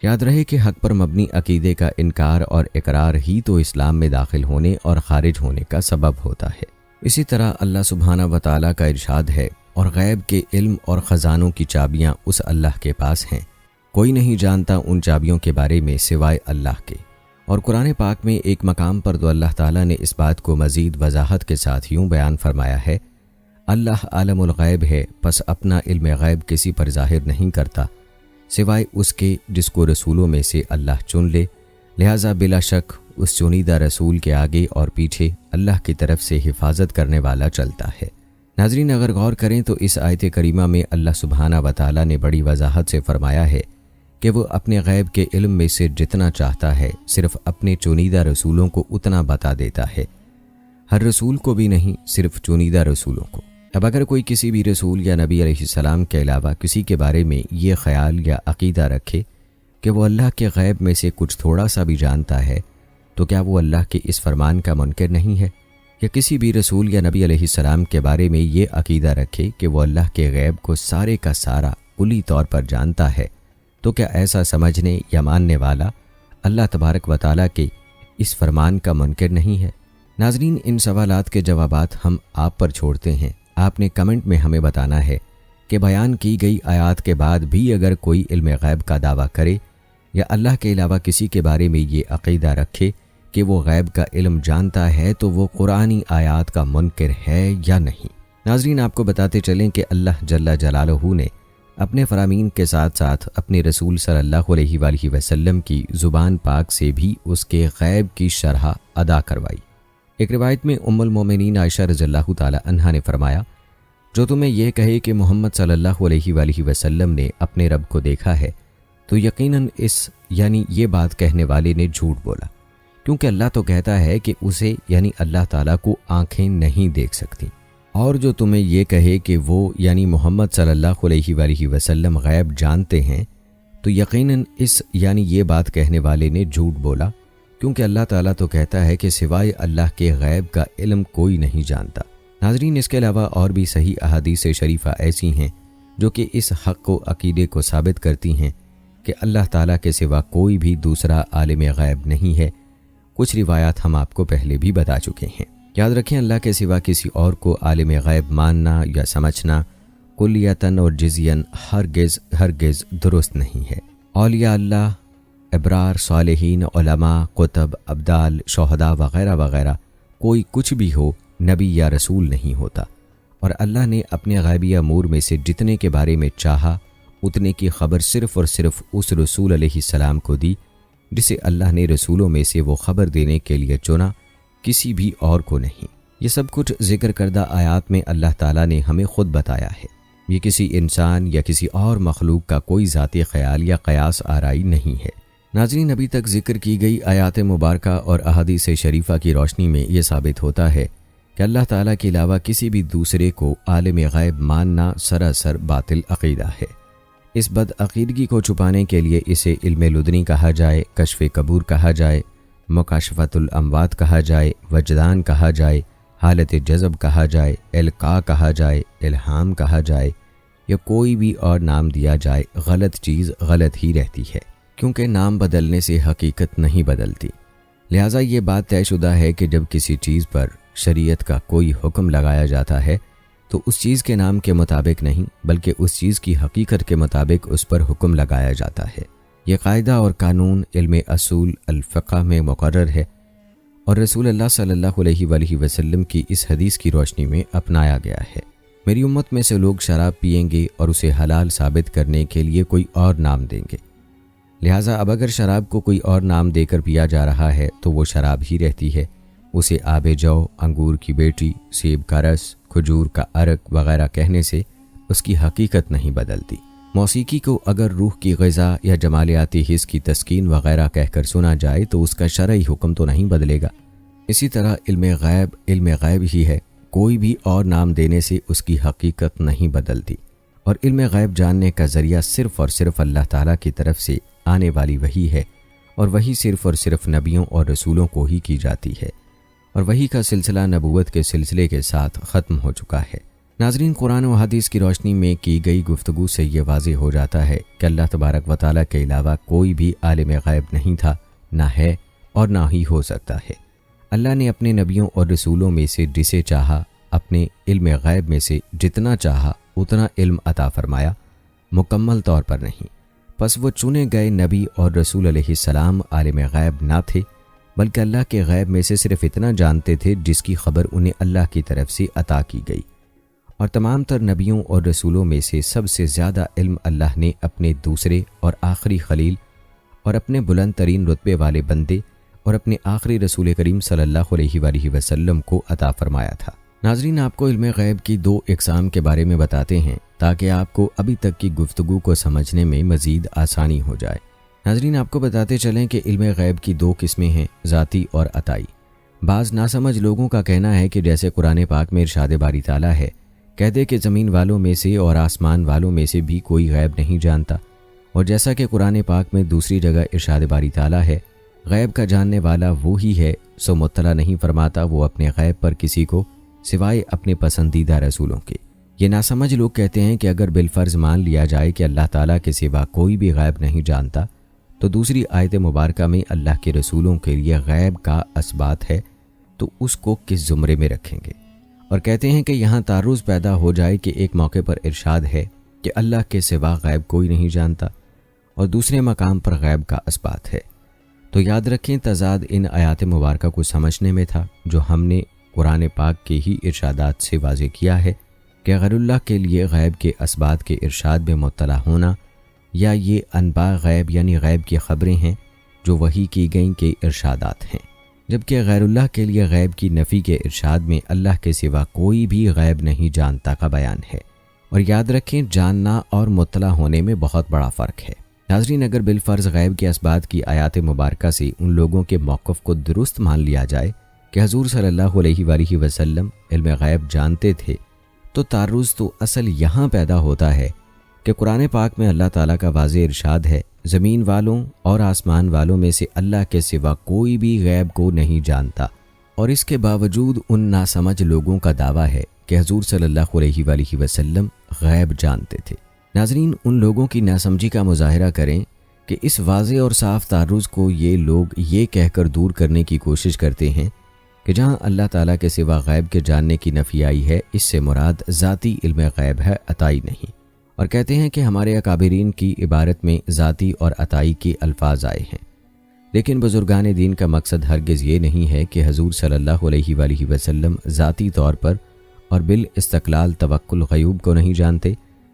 یاد رہے کہ حق پر مبنی عقیدے کا انکار اور اقرار ہی تو اسلام میں داخل ہونے اور خارج ہونے کا سبب ہوتا ہے۔ اسی طرح اللہ سبحانہ و تعالیٰ کا ارشاد ہے، اور غیب کے علم اور خزانوں کی چابیاں اس اللہ کے پاس ہیں، کوئی نہیں جانتا ان چابیوں کے بارے میں سوائے اللہ کے۔ اور قرآن پاک میں ایک مقام پر تو اللہ تعالیٰ نے اس بات کو مزید وضاحت کے ساتھ یوں بیان فرمایا ہے، اللہ عالم الغیب ہے، پس اپنا علم غیب کسی پر ظاہر نہیں کرتا سوائے اس کے جس کو رسولوں میں سے اللہ چن لے، لہٰذا بلا شک اس چنیدہ رسول کے آگے اور پیچھے اللہ کی طرف سے حفاظت کرنے والا چلتا ہے۔ ناظرین، اگر غور کریں تو اس آیت کریمہ میں اللہ سبحانہ و تعالیٰ نے بڑی وضاحت سے فرمایا ہے کہ وہ اپنے غیب کے علم میں سے جتنا چاہتا ہے صرف اپنے چنیدہ رسولوں کو اتنا بتا دیتا ہے، ہر رسول کو بھی نہیں، صرف چنیدہ رسولوں کو۔ اب اگر کوئی کسی بھی رسول یا نبی علیہ السلام کے علاوہ کسی کے بارے میں یہ خیال یا عقیدہ رکھے کہ وہ اللہ کے غیب میں سے کچھ تھوڑا سا بھی جانتا ہے، تو کیا وہ اللہ کے اس فرمان کا منکر نہیں ہے؟ یا کسی بھی رسول یا نبی علیہ السلام کے بارے میں یہ عقیدہ رکھے کہ وہ اللہ کے غیب کو سارے کا سارا کلی طور پر جانتا ہے، تو کیا ایسا سمجھنے یا ماننے والا اللہ تبارک و تعالیٰ کے اس فرمان کا منکر نہیں ہے؟ ناظرین، ان سوالات کے جوابات ہم آپ پر چھوڑتے ہیں۔ آپ نے کمنٹ میں ہمیں بتانا ہے کہ بیان کی گئی آیات کے بعد بھی اگر کوئی علم غیب کا دعویٰ کرے یا اللہ کے علاوہ کسی کے بارے میں یہ عقیدہ رکھے کہ وہ غیب کا علم جانتا ہے تو وہ قرآنی آیات کا منکر ہے یا نہیں۔ ناظرین، آپ کو بتاتے چلیں کہ اللہ جل جلالہ نے اپنے فرامین کے ساتھ ساتھ اپنے رسول صلی اللہ علیہ وآلہ وسلم کی زبان پاک سے بھی اس کے غیب کی شرح ادا کروائی۔ ایک روایت میں ام المومنین عائشہ رضی اللہ تعالی عنہا نے فرمایا، جو تمہیں یہ کہے کہ محمد صلی اللہ علیہ وآلہ وسلم نے اپنے رب کو دیکھا ہے تو یقیناً یعنی یہ بات کہنے والے نے جھوٹ بولا، کیونکہ اللہ تو کہتا ہے کہ اسے یعنی اللہ تعالیٰ کو آنکھیں نہیں دیکھ سکتی۔ اور جو تمہیں یہ کہے کہ وہ یعنی محمد صلی اللہ علیہ وآلہ وسلم غیب جانتے ہیں تو یقیناً یعنی یہ بات کہنے والے نے جھوٹ بولا، کیونکہ اللہ تعالیٰ تو کہتا ہے کہ سوائے اللہ کے غیب کا علم کوئی نہیں جانتا۔ ناظرین، اس کے علاوہ اور بھی صحیح احادیث شریفہ ایسی ہیں جو کہ اس حق و عقیدے کو ثابت کرتی ہیں کہ اللہ تعالیٰ کے سوا کوئی بھی دوسرا عالم غیب نہیں ہے۔ کچھ روایات ہم آپ کو پہلے بھی بتا چکے ہیں۔ یاد رکھیں، اللہ کے سوا کسی اور کو عالم غیب ماننا یا سمجھنا کلیتاً اور جزیاً ہرگز درست نہیں ہے۔ اولیاء اللہ، ابرار، صالحین، علماء، قطب، ابدال، شہداء وغیرہ وغیرہ کوئی کچھ بھی ہو، نبی یا رسول نہیں ہوتا، اور اللہ نے اپنے غیبی امور میں سے جتنے کے بارے میں چاہا اتنے کی خبر صرف اور صرف اس رسول علیہ السلام کو دی جسے اللہ نے رسولوں میں سے وہ خبر دینے کے لیے چنا، کسی بھی اور کو نہیں۔ یہ سب کچھ ذکر کردہ آیات میں اللہ تعالیٰ نے ہمیں خود بتایا ہے، یہ کسی انسان یا کسی اور مخلوق کا کوئی ذاتی خیال یا قیاس آرائی نہیں ہے۔ ناظرین، ابھی تک ذکر کی گئی آیات مبارکہ اور احادیث شریفہ کی روشنی میں یہ ثابت ہوتا ہے کہ اللہ تعالیٰ کے علاوہ کسی بھی دوسرے کو عالم غیب ماننا سراسر باطل عقیدہ ہے۔ اس بد عقیدگی کو چھپانے کے لیے اسے علم لدنی کہا جائے، کشف قبور کہا جائے، مکاشفت الاموات کہا جائے، وجدان کہا جائے، حالت جذب کہا جائے، القاء کہا جائے، الہام کہا جائے، یا کوئی بھی اور نام دیا جائے، غلط چیز غلط ہی رہتی ہے، کیونکہ نام بدلنے سے حقیقت نہیں بدلتی۔ لہٰذا یہ بات طے شدہ ہے کہ جب کسی چیز پر شریعت کا کوئی حکم لگایا جاتا ہے تو اس چیز کے نام کے مطابق نہیں بلکہ اس چیز کی حقیقت کے مطابق اس پر حکم لگایا جاتا ہے۔ یہ قاعدہ اور قانون علم اصول الفقہ میں مقرر ہے اور رسول اللہ صلی اللہ علیہ وآلہ وسلم کی اس حدیث کی روشنی میں اپنایا گیا ہے۔ میری امت میں سے لوگ شراب پئیں گے اور اسے حلال ثابت کرنے کے لیے کوئی اور نام دیں گے، لہٰذا اب اگر شراب کو کوئی اور نام دے کر پیا جا رہا ہے تو وہ شراب ہی رہتی ہے، اسے آب جو، انگور کی بیٹی، سیب کا رس، کھجور کا عرق وغیرہ کہنے سے اس کی حقیقت نہیں بدلتی۔ موسیقی کو اگر روح کی غذا یا جمالیاتی حس کی تسکین وغیرہ کہہ کر سنا جائے تو اس کا شرعی حکم تو نہیں بدلے گا۔ اسی طرح علم غیب ہی ہے، کوئی بھی اور نام دینے سے اس کی حقیقت نہیں بدلتی، اور علم غیب جاننے کا ذریعہ صرف اور صرف اللہ تعالیٰ کی طرف سے آنے والی وحی ہے، اور وہی صرف اور صرف نبیوں اور رسولوں کو ہی کی جاتی ہے، اور وہی کا سلسلہ نبوت کے سلسلے کے ساتھ ختم ہو چکا ہے۔ ناظرین، قرآن و حدیث کی روشنی میں کی گئی گفتگو سے یہ واضح ہو جاتا ہے کہ اللہ تبارک و تعالیٰ کے علاوہ کوئی بھی عالم غیب نہیں تھا، نہ ہے اور نہ ہی ہو سکتا ہے۔ اللہ نے اپنے نبیوں اور رسولوں میں سے جسے چاہا اپنے علم غیب میں سے جتنا چاہا اتنا علم عطا فرمایا، مکمل طور پر نہیں۔ پس وہ چنے گئے نبی اور رسول علیہ السلام عالم غیب نہ تھے، بلکہ اللہ کے غیب میں سے صرف اتنا جانتے تھے جس کی خبر انہیں اللہ کی طرف سے عطا کی گئی، اور تمام تر نبیوں اور رسولوں میں سے سب سے زیادہ علم اللہ نے اپنے دوسرے اور آخری خلیل اور اپنے بلند ترین رتبے والے بندے اور اپنے آخری رسول کریم صلی اللہ علیہ وآلہ وسلم کو عطا فرمایا تھا۔ ناظرین، آپ کو علم غیب کی دو اقسام کے بارے میں بتاتے ہیں تاکہ آپ کو ابھی تک کی گفتگو کو سمجھنے میں مزید آسانی ہو جائے۔ ناظرین، آپ کو بتاتے چلیں کہ علم غیب کی دو قسمیں ہیں، ذاتی اور عطائی۔ بعض ناسمجھ لوگوں کا کہنا ہے کہ جیسے قرآن پاک میں ارشاد باری تعالیٰ ہے، کہہ دے کہ زمین والوں میں سے اور آسمان والوں میں سے بھی کوئی غیب نہیں جانتا، اور جیسا کہ قرآن پاک میں دوسری جگہ ارشاد باری تعالیٰ ہے، غیب کا جاننے والا وہی ہے سو مطلع نہیں فرماتا وہ اپنے غیب پر کسی کو سوائے اپنے پسندیدہ رسولوں کے۔ یہ ناسمجھ لوگ کہتے ہیں کہ اگر بالفرض مان لیا جائے کہ اللہ تعالیٰ کے سوا کوئی بھی غیب نہیں جانتا، تو دوسری آیت مبارکہ میں اللہ کے رسولوں کے لیے غیب کا اثبات ہے، تو اس کو کس زمرے میں رکھیں گے؟ اور کہتے ہیں کہ یہاں تعرض پیدا ہو جائے کہ ایک موقع پر ارشاد ہے کہ اللہ کے سوا غیب کوئی نہیں جانتا، اور دوسرے مقام پر غیب کا اثبات ہے۔ تو یاد رکھیں، تضاد ان آیات مبارکہ کو سمجھنے میں تھا جو ہم نے قرآن پاک کے ہی ارشادات سے واضح کیا ہے کہ غیر اللہ کے لیے غیب کے اثبات کے ارشاد میں مطلع ہونا، یا یہ انباء غیب یعنی غیب کی خبریں ہیں جو وحی کی گئیں کے ارشادات ہیں، جبکہ غیر اللہ کے لیے غیب کی نفی کے ارشاد میں اللہ کے سوا کوئی بھی غیب نہیں جانتا کا بیان ہے۔ اور یاد رکھیں، جاننا اور مطلع ہونے میں بہت بڑا فرق ہے۔ ناظرین، اگر بالفرض غیب کے اسبات کی آیات مبارکہ سے ان لوگوں کے موقف کو درست مان لیا جائے کہ حضور صلی اللہ علیہ وآلہ وسلم علم غیب جانتے تھے، تو تعرض تو اصل یہاں پیدا ہوتا ہے کہ قرآن پاک میں اللہ تعالیٰ کا واضح ارشاد ہے، زمین والوں اور آسمان والوں میں سے اللہ کے سوا کوئی بھی غیب کو نہیں جانتا، اور اس کے باوجود ان ناسمجھ لوگوں کا دعویٰ ہے کہ حضور صلی اللہ علیہ وآلہ وسلم غیب جانتے تھے۔ ناظرین، ان لوگوں کی ناسمجھی کا مظاہرہ کریں کہ اس واضح اور صاف تعرض کو یہ لوگ یہ کہہ کر دور کرنے کی کوشش کرتے ہیں کہ جہاں اللہ تعالیٰ کے سوا غیب کے جاننے کی نفی آئی ہے، اس سے مراد ذاتی علم غیب ہے، عطائی نہیں، اور کہتے ہیں کہ ہمارے اکابرین کی عبارت میں ذاتی اور عطائی کی الفاظ آئے ہیں، لیکن بزرگان دین کا مقصد ہرگز یہ نہیں ہے کہ حضور صلی اللہ علیہ وآلہ وسلم ذاتی طور پر اور بالاستقلال توکل غیوب کو نہیں جانتے،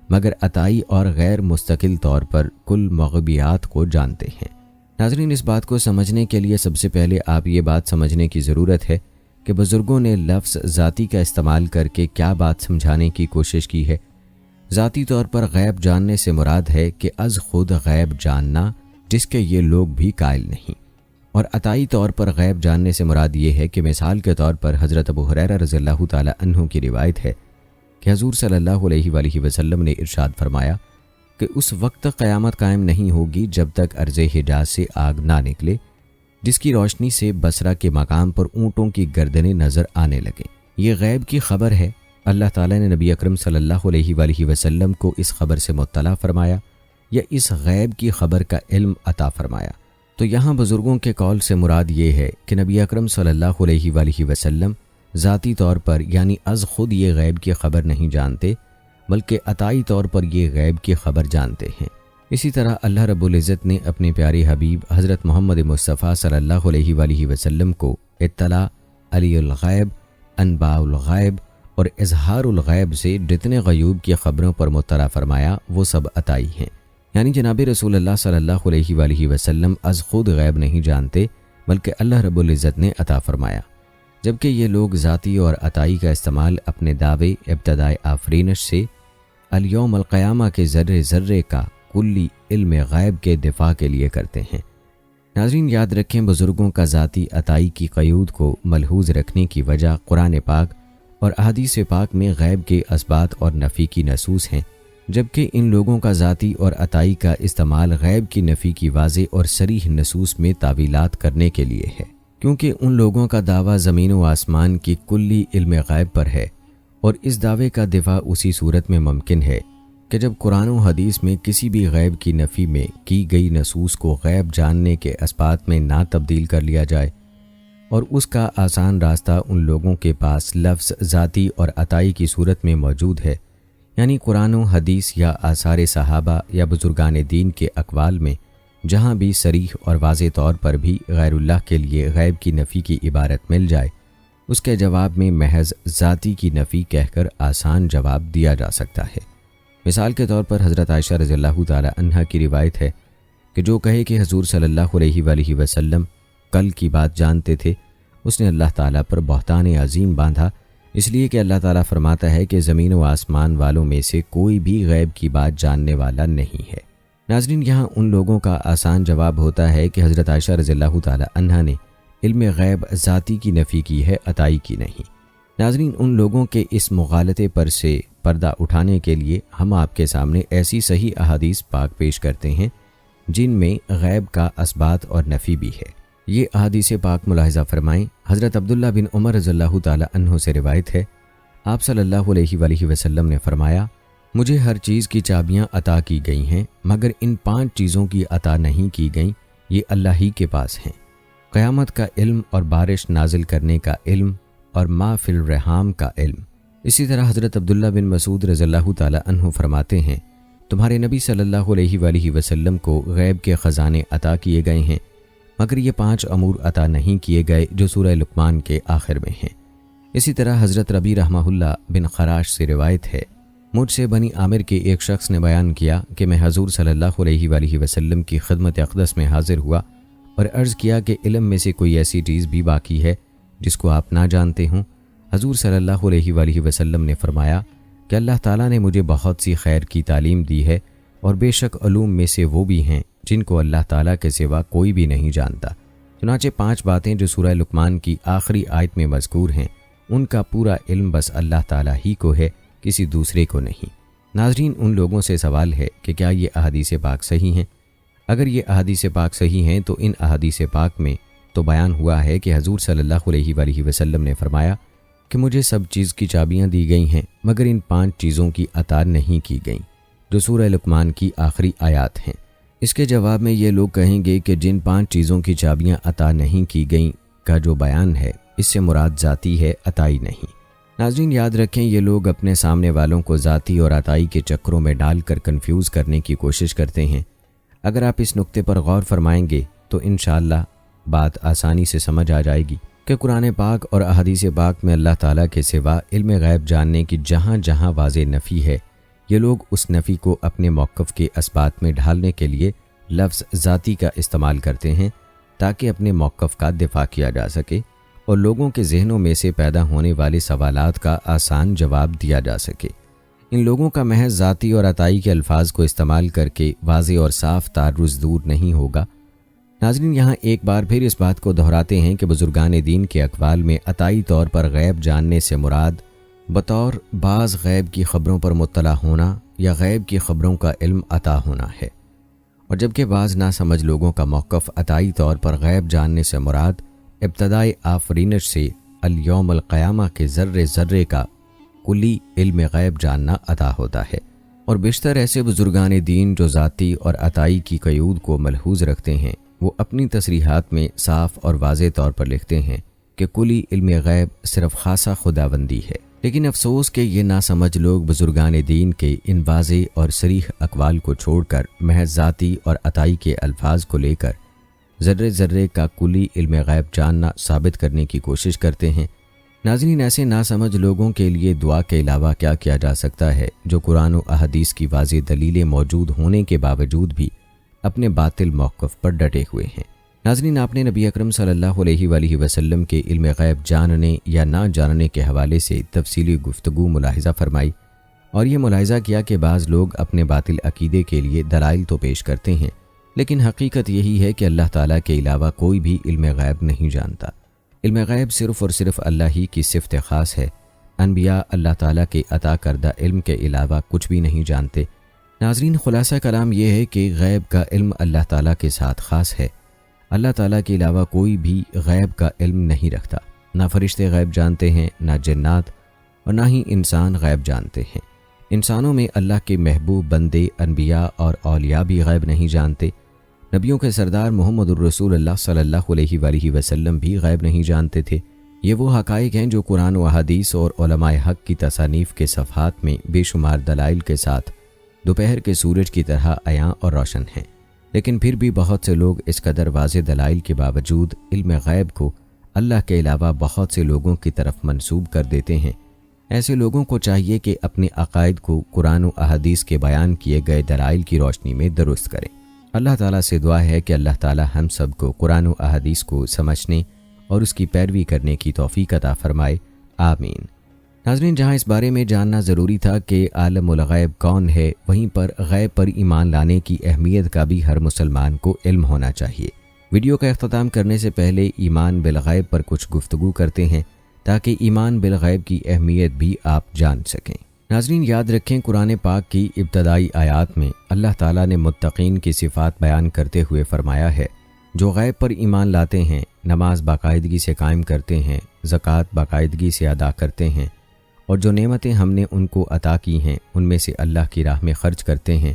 مگر عطائی اور غیر مستقل طور پر کل مغیبیات کو جانتے ہیں۔ ناظرین، اس بات کو سمجھنے کے لیے سب سے پہلے آپ یہ بات سمجھنے کی ضرورت ہے کہ بزرگوں نے لفظ ذاتی کا استعمال کر کے کیا بات سمجھانے کی کوشش کی ہے۔ ذاتی طور پر غیب جاننے سے مراد ہے کہ از خود غیب جاننا جس کے یہ لوگ بھی قائل نہیں، اور عطائی طور پر غیب جاننے سے مراد یہ ہے کہ مثال کے طور پر حضرت ابو ہریرہ رضی اللہ تعالی عنہ کی روایت ہے کہ حضور صلی اللہ علیہ وآلہ وسلم نے ارشاد فرمایا کہ اس وقت تک قیامت قائم نہیں ہوگی جب تک ارض حجاز سے آگ نہ نکلے جس کی روشنی سے بصرہ کے مقام پر اونٹوں کی گردنیں نظر آنے لگیں۔ یہ غیب کی خبر ہے۔ اللہ تعالیٰ نے نبی اکرم صلی اللہ علیہ وآلہ وسلم کو اس خبر سے مطلع فرمایا یا اس غیب کی خبر کا علم عطا فرمایا۔ تو یہاں بزرگوں کے قول سے مراد یہ ہے کہ نبی اکرم صلی اللہ علیہ وآلہ وسلم ذاتی طور پر یعنی از خود یہ غیب کی خبر نہیں جانتے، بلکہ عطائی طور پر یہ غیب کی خبر جانتے ہیں۔ اسی طرح اللہ رب العزت نے اپنے پیارے حبیب حضرت محمد مصطفیٰ صلی اللہ علیہ وآلہ وسلم کو اطلاع، علی الغیب، انباء الغیب اور اظہار الغیب سے جتنے غیوب کی خبروں پر مطلع فرمایا وہ سب عطائی ہیں، یعنی جناب رسول اللہ صلی اللہ علیہ وآلہ وسلم از خود غیب نہیں جانتے بلکہ اللہ رب العزت نے عطا فرمایا، جبکہ یہ لوگ ذاتی اور عطائی کا استعمال اپنے دعوے ابتدائے آفرینش سے الیوم القیامہ کے ذرے ذرے کا کلی علم غیب کے دفاع کے لیے کرتے ہیں۔ ناظرین، یاد رکھیں، بزرگوں کا ذاتی عطائی کی قیود کو ملحوظ رکھنے کی وجہ قرآن پاک اور احادیث پاک میں غیب کے اثبات اور نفی کی نصوص ہیں، جبکہ ان لوگوں کا ذاتی اور عطائی کا استعمال غیب کی نفی کی واضح اور صریح نصوص میں تعویلات کرنے کے لیے ہے، کیونکہ ان لوگوں کا دعویٰ زمین و آسمان کی کلی علم غیب پر ہے، اور اس دعوے کا دفاع اسی صورت میں ممکن ہے کہ جب قرآن و حدیث میں کسی بھی غیب کی نفی میں کی گئی نصوص کو غیب جاننے کے اسبات میں نہ تبدیل کر لیا جائے، اور اس کا آسان راستہ ان لوگوں کے پاس لفظ ذاتی اور عطائی کی صورت میں موجود ہے، یعنی قرآن و حدیث یا آثار صحابہ یا بزرگان دین کے اقوال میں جہاں بھی صریح اور واضح طور پر بھی غیر اللہ کے لیے غیب کی نفی کی عبارت مل جائے، اس کے جواب میں محض ذاتی کی نفی کہہ کر آسان جواب دیا جا سکتا ہے۔ مثال کے طور پر حضرت عائشہ رضی اللہ تعالی عنہا کی روایت ہے کہ جو کہے کہ حضور صلی اللہ علیہ وآلہ وسلم کل کی بات جانتے تھے، اس نے اللہ تعالیٰ پر بہتان عظیم باندھا، اس لیے کہ اللہ تعالیٰ فرماتا ہے کہ زمین و آسمان والوں میں سے کوئی بھی غیب کی بات جاننے والا نہیں ہے۔ ناظرین، یہاں ان لوگوں کا آسان جواب ہوتا ہے کہ حضرت عائشہ رضی اللہ تعالی عنہا نے علم غیب ذاتی کی نفی کی ہے، عطائی کی نہیں۔ ناظرین، ان لوگوں کے اس مغالطے پر سے پردہ اٹھانے کے لیے ہم آپ کے سامنے ایسی صحیح احادیث پاک پیش کرتے ہیں جن میں غیب کا اثبات اور نفی بھی ہے۔ یہ احادیث پاک ملاحظہ فرمائیں۔ حضرت عبداللہ بن عمر رضی اللہ تعالی عنہ سے روایت ہے، آپ صلی اللہ علیہ وآلہ وسلم نے فرمایا، مجھے ہر چیز کی چابیاں عطا کی گئی ہیں مگر ان 5 چیزوں کی عطا نہیں کی گئیں، یہ اللہ ہی کے پاس ہیں: قیامت کا علم اور بارش نازل کرنے کا علم اور ما فی الرحام کا علم۔ اسی طرح حضرت عبداللہ بن مسعود رضی اللہ تعالی عنہ فرماتے ہیں، تمہارے نبی صلی اللہ علیہ وآلہ وسلم کو غیب کے خزانے عطا کیے گئے ہیں مگر یہ 5 امور عطا نہیں کیے گئے جو سورہ لقمان کے آخر میں ہیں۔ اسی طرح حضرت ربیع رحمہ اللہ بن خراش سے روایت ہے، مجھ سے بنی عامر کے ایک شخص نے بیان کیا کہ میں حضور صلی اللہ علیہ وآلہ وسلم کی خدمت اقدس میں حاضر ہوا اور عرض کیا کہ علم میں سے کوئی ایسی چیز بھی باقی ہے جس کو آپ نہ جانتے ہوں؟ حضور صلی اللہ علیہ وآلہ وسلم نے فرمایا کہ اللہ تعالیٰ نے مجھے بہت سی خیر کی تعلیم دی ہے، اور بے شک علوم میں سے وہ بھی ہیں جن کو اللہ تعالیٰ کے سوا کوئی بھی نہیں جانتا۔ چنانچہ 5 باتیں جو سورہ لقمان کی آخری آیت میں مذکور ہیں، ان کا پورا علم بس اللہ تعالیٰ ہی کو ہے، کسی دوسرے کو نہیں۔ ناظرین، ان لوگوں سے سوال ہے کہ کیا یہ احادیث پاک صحیح ہیں؟ اگر یہ احادیث پاک صحیح ہیں تو ان احادیث پاک میں تو بیان ہوا ہے کہ حضور صلی اللہ علیہ وآلہ وسلم نے فرمایا کہ مجھے سب چیز کی چابیاں دی گئی ہیں مگر ان 5 چیزوں کی عطا نہیں کی گئیں، جو سورہ لقمان کی آخری آیات ہیں۔ اس کے جواب میں یہ لوگ کہیں گے کہ جن 5 چیزوں کی چابیاں عطا نہیں کی گئیں کا جو بیان ہے، اس سے مراد ذاتی ہے، عطائی نہیں۔ ناظرین، یاد رکھیں، یہ لوگ اپنے سامنے والوں کو ذاتی اور عطائی کے چکروں میں ڈال کر کنفیوز کرنے کی کوشش کرتے ہیں۔ اگر آپ اس نقطے پر غور فرمائیں گے تو انشاءاللہ بات آسانی سے سمجھ آ جائے گی کہ قرآن پاک اور احادیث پاک میں اللہ تعالیٰ کے سوا علم غیب جاننے کی جہاں جہاں واضح نفی ہے، یہ لوگ اس نفی کو اپنے موقف کے اثبات میں ڈھالنے کے لیے لفظ ذاتی کا استعمال کرتے ہیں تاکہ اپنے موقف کا دفاع کیا جا سکے اور لوگوں کے ذہنوں میں سے پیدا ہونے والے سوالات کا آسان جواب دیا جا سکے۔ ان لوگوں کا محض ذاتی اور عطائی کے الفاظ کو استعمال کر کے واضح اور صاف تعرض دور نہیں ہوگا۔ ناظرین، یہاں ایک بار پھر اس بات کو دہراتے ہیں کہ بزرگان دین کے اقوال میں عطائی طور پر غیب جاننے سے مراد بطور بعض غیب کی خبروں پر مطلع ہونا یا غیب کی خبروں کا علم عطا ہونا ہے، اور جبکہ بعض ناسمجھ لوگوں کا موقف عطائی طور پر غیب جاننے سے مراد ابتدائی آفرینش سے الیوم القیامہ کے ذرے ذرے کا کلی علم غیب جاننا عطا ہوتا ہے۔ اور بیشتر ایسے بزرگان دین جو ذاتی اور عطائی کی قیود کو ملحوظ رکھتے ہیں، وہ اپنی تصریحات میں صاف اور واضح طور پر لکھتے ہیں کہ کلی علم غیب صرف خاصہ خداوندی ہے۔ لیکن افسوس کہ یہ ناسمجھ لوگ بزرگان دین کے ان واضح اور صریح اقوال کو چھوڑ کر محض ذاتی اور عطائی کے الفاظ کو لے کر ذرے ذرے کا کلی علم غیب جاننا ثابت کرنے کی کوشش کرتے ہیں۔ ناظرین، ایسے ناسمجھ لوگوں کے لیے دعا کے علاوہ کیا کیا جا سکتا ہے جو قرآن و احادیث کی واضح دلیلیں موجود ہونے کے باوجود بھی اپنے باطل موقف پر ڈٹے ہوئے ہیں۔ ناظرین، آپ نے نبی اکرم صلی اللہ علیہ وآلہ وسلم کے علم غیب جاننے یا نہ جاننے کے حوالے سے تفصیلی گفتگو ملاحظہ فرمائی، اور یہ ملاحظہ کیا کہ بعض لوگ اپنے باطل عقیدے کے لیے دلائل تو پیش کرتے ہیں، لیکن حقیقت یہی ہے کہ اللہ تعالیٰ کے علاوہ کوئی بھی علم غیب نہیں جانتا۔ علم غیب صرف اور صرف اللہ ہی کی صفت خاص ہے۔ انبیاء اللہ تعالیٰ کے عطا کردہ علم کے علاوہ کچھ بھی نہیں جانتے۔ ناظرین، خلاصہ کلام یہ ہے کہ غیب کا علم اللہ تعالیٰ کے ساتھ خاص ہے۔ اللہ تعالیٰ کے علاوہ کوئی بھی غیب کا علم نہیں رکھتا۔ نہ فرشتے غیب جانتے ہیں، نہ جنات، اور نہ ہی انسان غیب جانتے ہیں۔ انسانوں میں اللہ کے محبوب بندے انبیاء اور اولیاء بھی غیب نہیں جانتے۔ نبیوں کے سردار محمد الرسول اللہ صلی اللہ علیہ وآلہ وسلم بھی غیب نہیں جانتے تھے۔ یہ وہ حقائق ہیں جو قرآن و حدیث اور علماء حق کی تصانیف کے صفحات میں بے شمار دلائل کے ساتھ دوپہر کے سورج کی طرح عیاں اور روشن ہیں، لیکن پھر بھی بہت سے لوگ اس قدر واضح دلائل کے باوجود علم غیب کو اللہ کے علاوہ بہت سے لوگوں کی طرف منسوب کر دیتے ہیں۔ ایسے لوگوں کو چاہیے کہ اپنے عقائد کو قرآن و احادیث کے بیان کیے گئے دلائل کی روشنی میں درست کریں۔ اللہ تعالیٰ سے دعا ہے کہ اللہ تعالیٰ ہم سب کو قرآن و احادیث کو سمجھنے اور اس کی پیروی کرنے کی توفیق عطا فرمائے، آمین۔ ناظرین، جہاں اس بارے میں جاننا ضروری تھا کہ عالم الغیب کون ہے، وہیں پر غیب پر ایمان لانے کی اہمیت کا بھی ہر مسلمان کو علم ہونا چاہیے۔ ویڈیو کا اختتام کرنے سے پہلے ایمان بالغیب پر کچھ گفتگو کرتے ہیں تاکہ ایمان بالغیب کی اہمیت بھی آپ جان سکیں۔ ناظرین، یاد رکھیں، قرآن پاک کی ابتدائی آیات میں اللہ تعالیٰ نے متقین کی صفات بیان کرتے ہوئے فرمایا ہے، جو غیب پر ایمان لاتے ہیں، نماز باقاعدگی سے قائم کرتے ہیں، زکوٰۃ باقاعدگی سے ادا کرتے ہیں، اور جو نعمتیں ہم نے ان کو عطا کی ہیں ان میں سے اللہ کی راہ میں خرچ کرتے ہیں،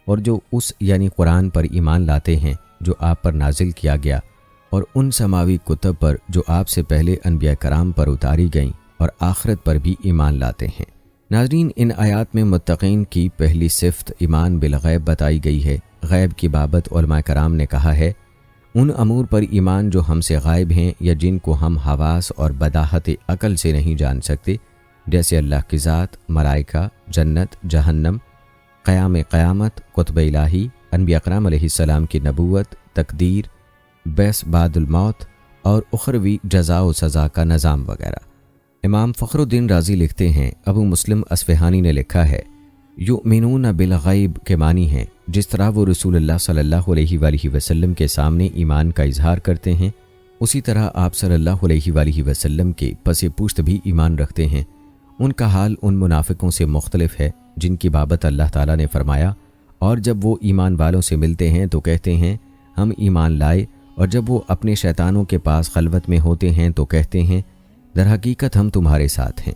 اور جو اس یعنی قرآن پر ایمان لاتے ہیں جو آپ پر نازل کیا گیا، اور ان سماوی کتب پر جو آپ سے پہلے انبیاء کرام پر اتاری گئیں، اور آخرت پر بھی ایمان لاتے ہیں۔ ناظرین، ان آیات میں متقین کی پہلی صفت ایمان بالغیب بتائی گئی ہے۔ غیب کی بابت علماء کرام نے کہا ہے، ان امور پر ایمان جو ہم سے غائب ہیں یا جن کو ہم حواس اور بداحت عقل سے نہیں جان سکتے، جیسے اللہ کی ذات، ملائکہ، جنت، جہنم، قیام قیامت، قطب الہی، انبیاء اکرام علیہ السلام کی نبوت، تقدیر، بعث بعد الموت اور اخروی جزا و سزا کا نظام وغیرہ۔ امام فخر الدین رازی لکھتے ہیں، ابو مسلم اصفہانی نے لکھا ہے، یؤمنون بالغیب کے معنی ہیں جس طرح وہ رسول اللہ صلی اللہ علیہ وآلہ وسلم کے سامنے ایمان کا اظہار کرتے ہیں، اسی طرح آپ صلی اللہ علیہ وآلہ وسلم کے پس پشت بھی ایمان رکھتے ہیں۔ ان کا حال ان منافقوں سے مختلف ہے جن کی بابت اللہ تعالیٰ نے فرمایا، اور جب وہ ایمان والوں سے ملتے ہیں تو کہتے ہیں ہم ایمان لائے، اور جب وہ اپنے شیطانوں کے پاس خلوت میں ہوتے ہیں تو کہتے ہیں در حقیقت ہم تمہارے ساتھ ہیں،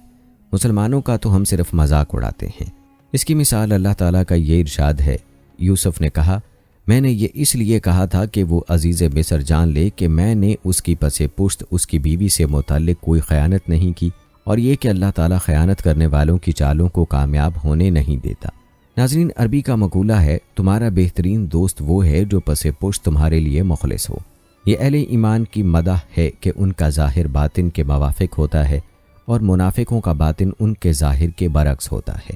مسلمانوں کا تو ہم صرف مذاق اڑاتے ہیں۔ اس کی مثال اللہ تعالیٰ کا یہ ارشاد ہے، یوسف نے کہا، میں نے یہ اس لیے کہا تھا کہ وہ عزیز مصر جان لے کہ میں نے اس کی پس پشت اس کی بیوی سے متعلق کوئی خیانت نہیں کی، اور یہ کہ اللہ تعالیٰ خیانت کرنے والوں کی چالوں کو کامیاب ہونے نہیں دیتا۔ ناظرین، عربی کا مقولہ ہے، تمہارا بہترین دوست وہ ہے جو پس پشت تمہارے لیے مخلص ہو۔ یہ اہل ایمان کی مدح ہے کہ ان کا ظاہر باطن کے موافق ہوتا ہے، اور منافقوں کا باطن ان کے ظاہر کے برعکس ہوتا ہے۔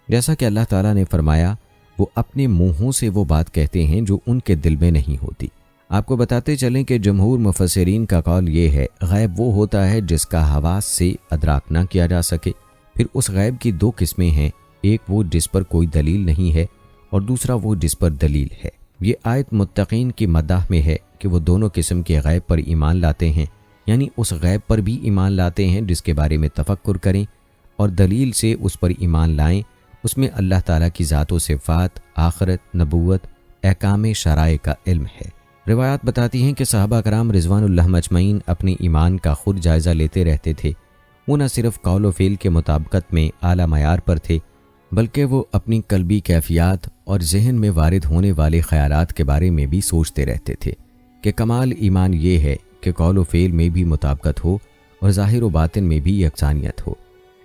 جیسا کہ اللہ تعالیٰ نے فرمایا، وہ اپنے منہوں سے وہ بات کہتے ہیں جو ان کے دل میں نہیں ہوتی۔ آپ کو بتاتے چلیں کہ جمہور مفسرین کا قول یہ ہے، غیب وہ ہوتا ہے جس کا حواس سے ادراک نہ کیا جا سکے۔ پھر اس غیب کی دو قسمیں ہیں، ایک وہ جس پر کوئی دلیل نہیں ہے، اور دوسرا وہ جس پر دلیل ہے۔ یہ آیت متقین کی مدح میں ہے کہ وہ دونوں قسم کے غیب پر ایمان لاتے ہیں، یعنی اس غیب پر بھی ایمان لاتے ہیں جس کے بارے میں تفکر کریں، اور دلیل سے اس پر ایمان لائیں۔ اس میں اللہ تعالیٰ کی ذات و صفات، آخرت، نبوت، احکام شرائع کا علم ہے۔ روایات بتاتی ہیں کہ صحابہ کرام رضوان اللہ مجمعین اپنے ایمان کا خود جائزہ لیتے رہتے تھے۔ وہ نہ صرف قول و فعل کے مطابقت میں اعلیٰ معیار پر تھے، بلکہ وہ اپنی قلبی کیفیات اور ذہن میں وارد ہونے والے خیالات کے بارے میں بھی سوچتے رہتے تھے کہ کمال ایمان یہ ہے کہ قول و فعل میں بھی مطابقت ہو اور ظاہر و باطن میں بھی یکسانیت ہو۔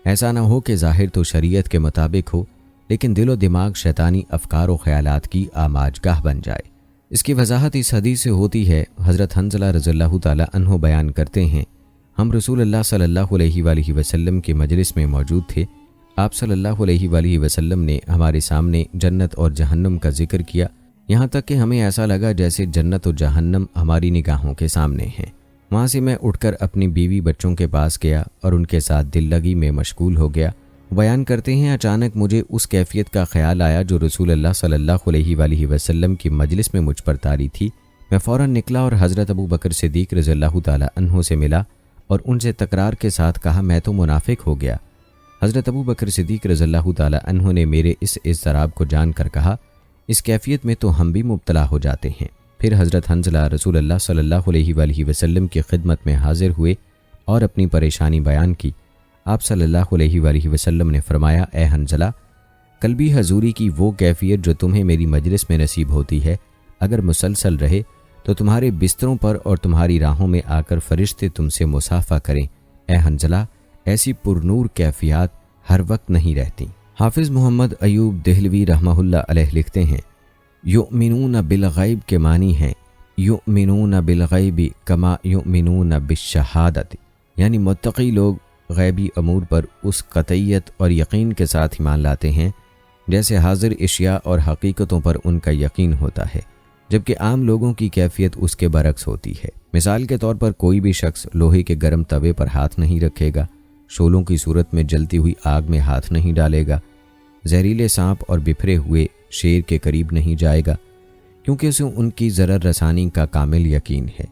ایسا نہ ہو کہ ظاہر تو شریعت کے مطابق ہو لیکن دل و دماغ شیطانی افکار و خیالات کی آماج گاہ بن جائے۔ اس کی وضاحت اس حدیث سے ہوتی ہے۔ حضرت حنظلہ رضی اللہ تعالی عنہ بیان کرتے ہیں، ہم رسول اللہ صلی اللہ علیہ وآلہ وسلم کے مجلس میں موجود تھے۔ آپ صلی اللہ علیہ وآلہ وسلم نے ہمارے سامنے جنت اور جہنم کا ذکر کیا، یہاں تک کہ ہمیں ایسا لگا جیسے جنت و جہنم ہماری نگاہوں کے سامنے ہیں۔ وہاں سے میں اٹھ کر اپنی بیوی بچوں کے پاس گیا اور ان کے ساتھ دل لگی میں مشغول ہو گیا۔ بیان کرتے ہیں، اچانک مجھے اس کیفیت کا خیال آیا جو رسول اللہ صلی اللہ علیہ وآلہ وسلم کی مجلس میں مجھ پر طاری تھی۔ میں فوراً نکلا اور حضرت ابو بکر صدیق رضی اللہ تعالی عنہ سے ملا اور ان سے تکرار کے ساتھ کہا، میں تو منافق ہو گیا۔ حضرت ابو بکر صدیق رضی اللہ تعالی عنہ نے میرے اس اضطراب کو جان کر کہا، اس کیفیت میں تو ہم بھی مبتلا ہو جاتے ہیں۔ پھر حضرت حنظلہ رسول اللہ صلی اللہ علیہ وآلہ وسلم کی خدمت میں حاضر ہوئے اور اپنی پریشانی بیان کی۔ آپ صلی اللہ علیہ وآلہ وسلم نے فرمایا، اے حنظلہ، قلبی حضوری کی وہ کیفیت جو تمہیں میری مجلس میں نصیب ہوتی ہے اگر مسلسل رہے تو تمہارے بستروں پر اور تمہاری راہوں میں آ کر فرشتے تم سے مصافحہ کریں۔ اے حنظلہ، ایسی پرنور کیفیات ہر وقت نہیں رہتی۔ حافظ محمد ایوب دہلوی رحمہ اللہ علیہ لکھتے ہیں، یؤمنون بالغیب کے معنی ہیں یؤمنون بالغیب کما یؤمنون بالشہادت، یعنی متقی لوگ غیبی امور پر اس قطعیت اور یقین کے ساتھ ایمان لاتے ہیں جیسے حاضر اشیاء اور حقیقتوں پر ان کا یقین ہوتا ہے، جبکہ عام لوگوں کی کیفیت اس کے برعکس ہوتی ہے۔ مثال کے طور پر کوئی بھی شخص لوہے کے گرم توے پر ہاتھ نہیں رکھے گا، شعلوں کی صورت میں جلتی ہوئی آگ میں ہاتھ نہیں ڈالے گا، زہریلے سانپ اور بکھرے ہوئے شیر کے قریب نہیں جائے گا، کیونکہ اسے ان کی ضرر رسانی کا کامل یقین ہے۔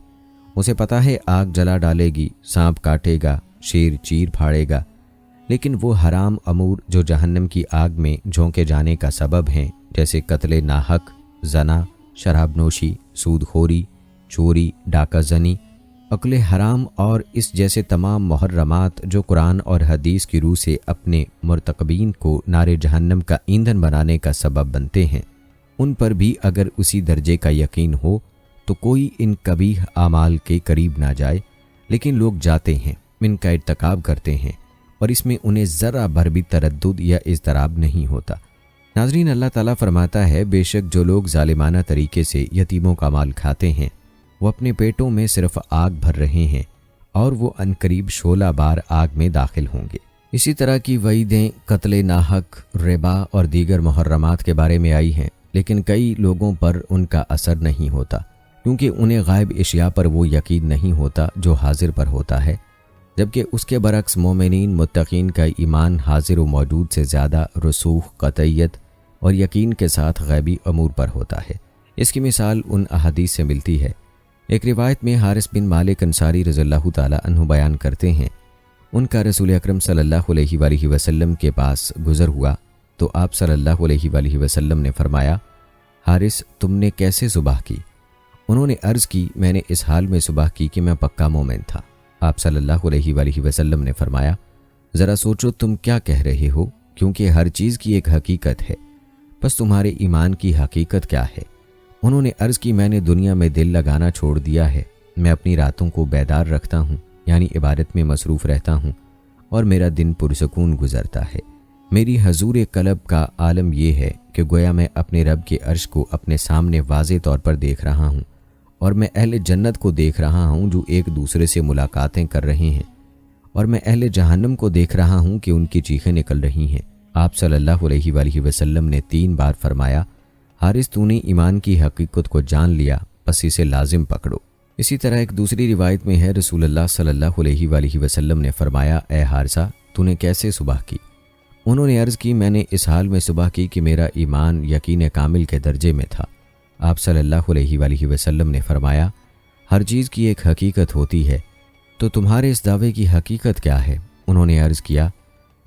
اسے پتہ ہے آگ جلا ڈالے گی، سانپ کاٹے گا، شیر چیر پھاڑے گا، لیکن وہ حرام امور جو جہنم کی آگ میں جھونکے جانے کا سبب ہیں، جیسے قتل ناحق، زنا، شراب نوشی، سود خوری، چوری، ڈاکہ زنی، عقل حرام اور اس جیسے تمام محرمات جو قرآن اور حدیث کی روح سے اپنے مرتکبین کو نار جہنم کا ایندھن بنانے کا سبب بنتے ہیں، ان پر بھی اگر اسی درجے کا یقین ہو تو کوئی ان قبیح اعمال کے قریب نہ جائے، لیکن لوگ جاتے ہیں، ان کا ارتکاب کرتے ہیں اور اس میں انہیں ذرا بھر بھی تردد یا اضطراب نہیں ہوتا۔ ناظرین، اللہ تعالیٰ فرماتا ہے، بے شک جو لوگ ظالمانہ طریقے سے یتیموں کا مال کھاتے ہیں وہ اپنے پیٹوں میں صرف آگ بھر رہے ہیں اور وہ عنقریب شعلہ بار آگ میں داخل ہوں گے۔ اسی طرح کی وعیدیں قتل ناحق، ربا اور دیگر محرمات کے بارے میں آئی ہیں، لیکن کئی لوگوں پر ان کا اثر نہیں ہوتا کیونکہ انہیں غائب اشیاء پر وہ یقین نہیں ہوتا جو حاضر پر ہوتا ہے، جبکہ اس کے برعکس مومنین متقین کا ایمان حاضر و موجود سے زیادہ رسوخ، قطعیت اور یقین کے ساتھ غیبی امور پر ہوتا ہے۔ اس کی مثال ان احادیث سے ملتی ہے۔ ایک روایت میں حارث بن مالک انصاری رضی اللہ تعالی عنہ بیان کرتے ہیں، ان کا رسول اکرم صلی اللہ علیہ وآلہ وسلم کے پاس گزر ہوا تو آپ صلی اللہ علیہ وآلہ وسلم نے فرمایا، حارث، تم نے کیسے صبح کی؟ انہوں نے عرض کی، میں نے اس حال میں صبح کی کہ میں پکا مومن تھا۔ آپ صلی اللہ علیہ وآلہ وسلم نے فرمایا، ذرا سوچو تم کیا کہہ رہے ہو، کیونکہ ہر چیز کی ایک حقیقت ہے، بس تمہارے ایمان کی حقیقت کیا ہے؟ انہوں نے عرض کی، میں نے دنیا میں دل لگانا چھوڑ دیا ہے، میں اپنی راتوں کو بیدار رکھتا ہوں، یعنی عبادت میں مصروف رہتا ہوں، اور میرا دن پرسکون گزرتا ہے۔ میری حضور قلب کا عالم یہ ہے کہ گویا میں اپنے رب کے عرش کو اپنے سامنے واضح طور پر دیکھ رہا ہوں، اور میں اہل جنت کو دیکھ رہا ہوں جو ایک دوسرے سے ملاقاتیں کر رہے ہیں، اور میں اہل جہنم کو دیکھ رہا ہوں کہ ان کی چیخیں نکل رہی ہیں۔ آپ صلی اللہ علیہ وآلہ وسلم نے 3 بار فرمایا، حارث، تو نے ایمان کی حقیقت کو جان لیا، بس اسے لازم پکڑو۔ اسی طرح ایک دوسری روایت میں ہے، رسول اللہ صلی اللہ علیہ وآلہ وسلم نے فرمایا، اے حارثہ، تو نے کیسے صبح کی؟ انہوں نے عرض کی، میں نے اس حال میں صبح کی کہ میرا ایمان یقین کامل کے درجے میں تھا۔ آپ صلی اللہ علیہ وآلہ وسلم نے فرمایا، ہر چیز کی ایک حقیقت ہوتی ہے، تو تمہارے اس دعوے کی حقیقت کیا ہے؟ انہوں نے عرض کیا،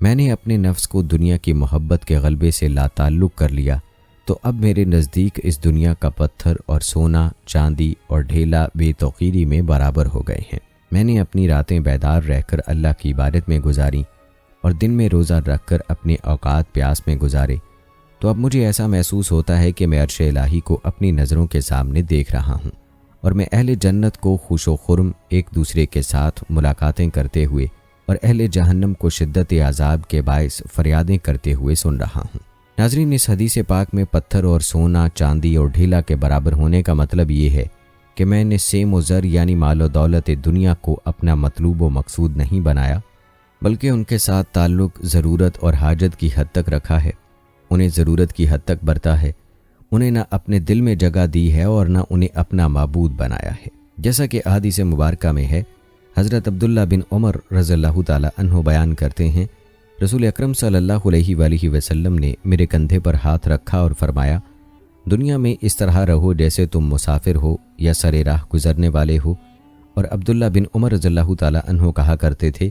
میں نے اپنے نفس کو دنیا کی محبت کے غلبے سے لا تعلق کر لیا، تو اب میرے نزدیک اس دنیا کا پتھر اور سونا، چاندی اور ڈھیلا بے توقیری میں برابر ہو گئے ہیں۔ میں نے اپنی راتیں بیدار رہ کر اللہ کی عبادت میں گزاری اور دن میں روزہ رکھ کر اپنے اوقات پیاس میں گزارے، تو اب مجھے ایسا محسوس ہوتا ہے کہ میں عرش الہی کو اپنی نظروں کے سامنے دیکھ رہا ہوں، اور میں اہل جنت کو خوش و خرم ایک دوسرے کے ساتھ ملاقاتیں کرتے ہوئے اور اہل جہنم کو شدت عذاب کے باعث فریادیں کرتے ہوئے سن رہا ہوں۔ ناظرین، اس حدیث پاک میں پتھر اور سونا، چاندی اور ڈھیلا کے برابر ہونے کا مطلب یہ ہے کہ میں نے سیم و زر یعنی مال و دولت دنیا کو اپنا مطلوب و مقصود نہیں بنایا، بلکہ ان کے ساتھ تعلق ضرورت اور حاجت کی حد تک رکھا ہے، انہیں ضرورت کی حد تک برتا ہے، انہیں نہ اپنے دل میں جگہ دی ہے اور نہ انہیں اپنا معبود بنایا ہے۔ جیسا کہ احادیث مبارکہ میں ہے، حضرت عبداللہ بن عمر رضی اللہ تعالی عنہ بیان کرتے ہیں، رسول اکرم صلی اللہ علیہ وآلہ وسلم نے میرے کندھے پر ہاتھ رکھا اور فرمایا، دنیا میں اس طرح رہو جیسے تم مسافر ہو یا سر راہ گزرنے والے ہو۔ اور عبداللہ بن عمر رضی اللہ تعالی عنہ کہا کرتے تھے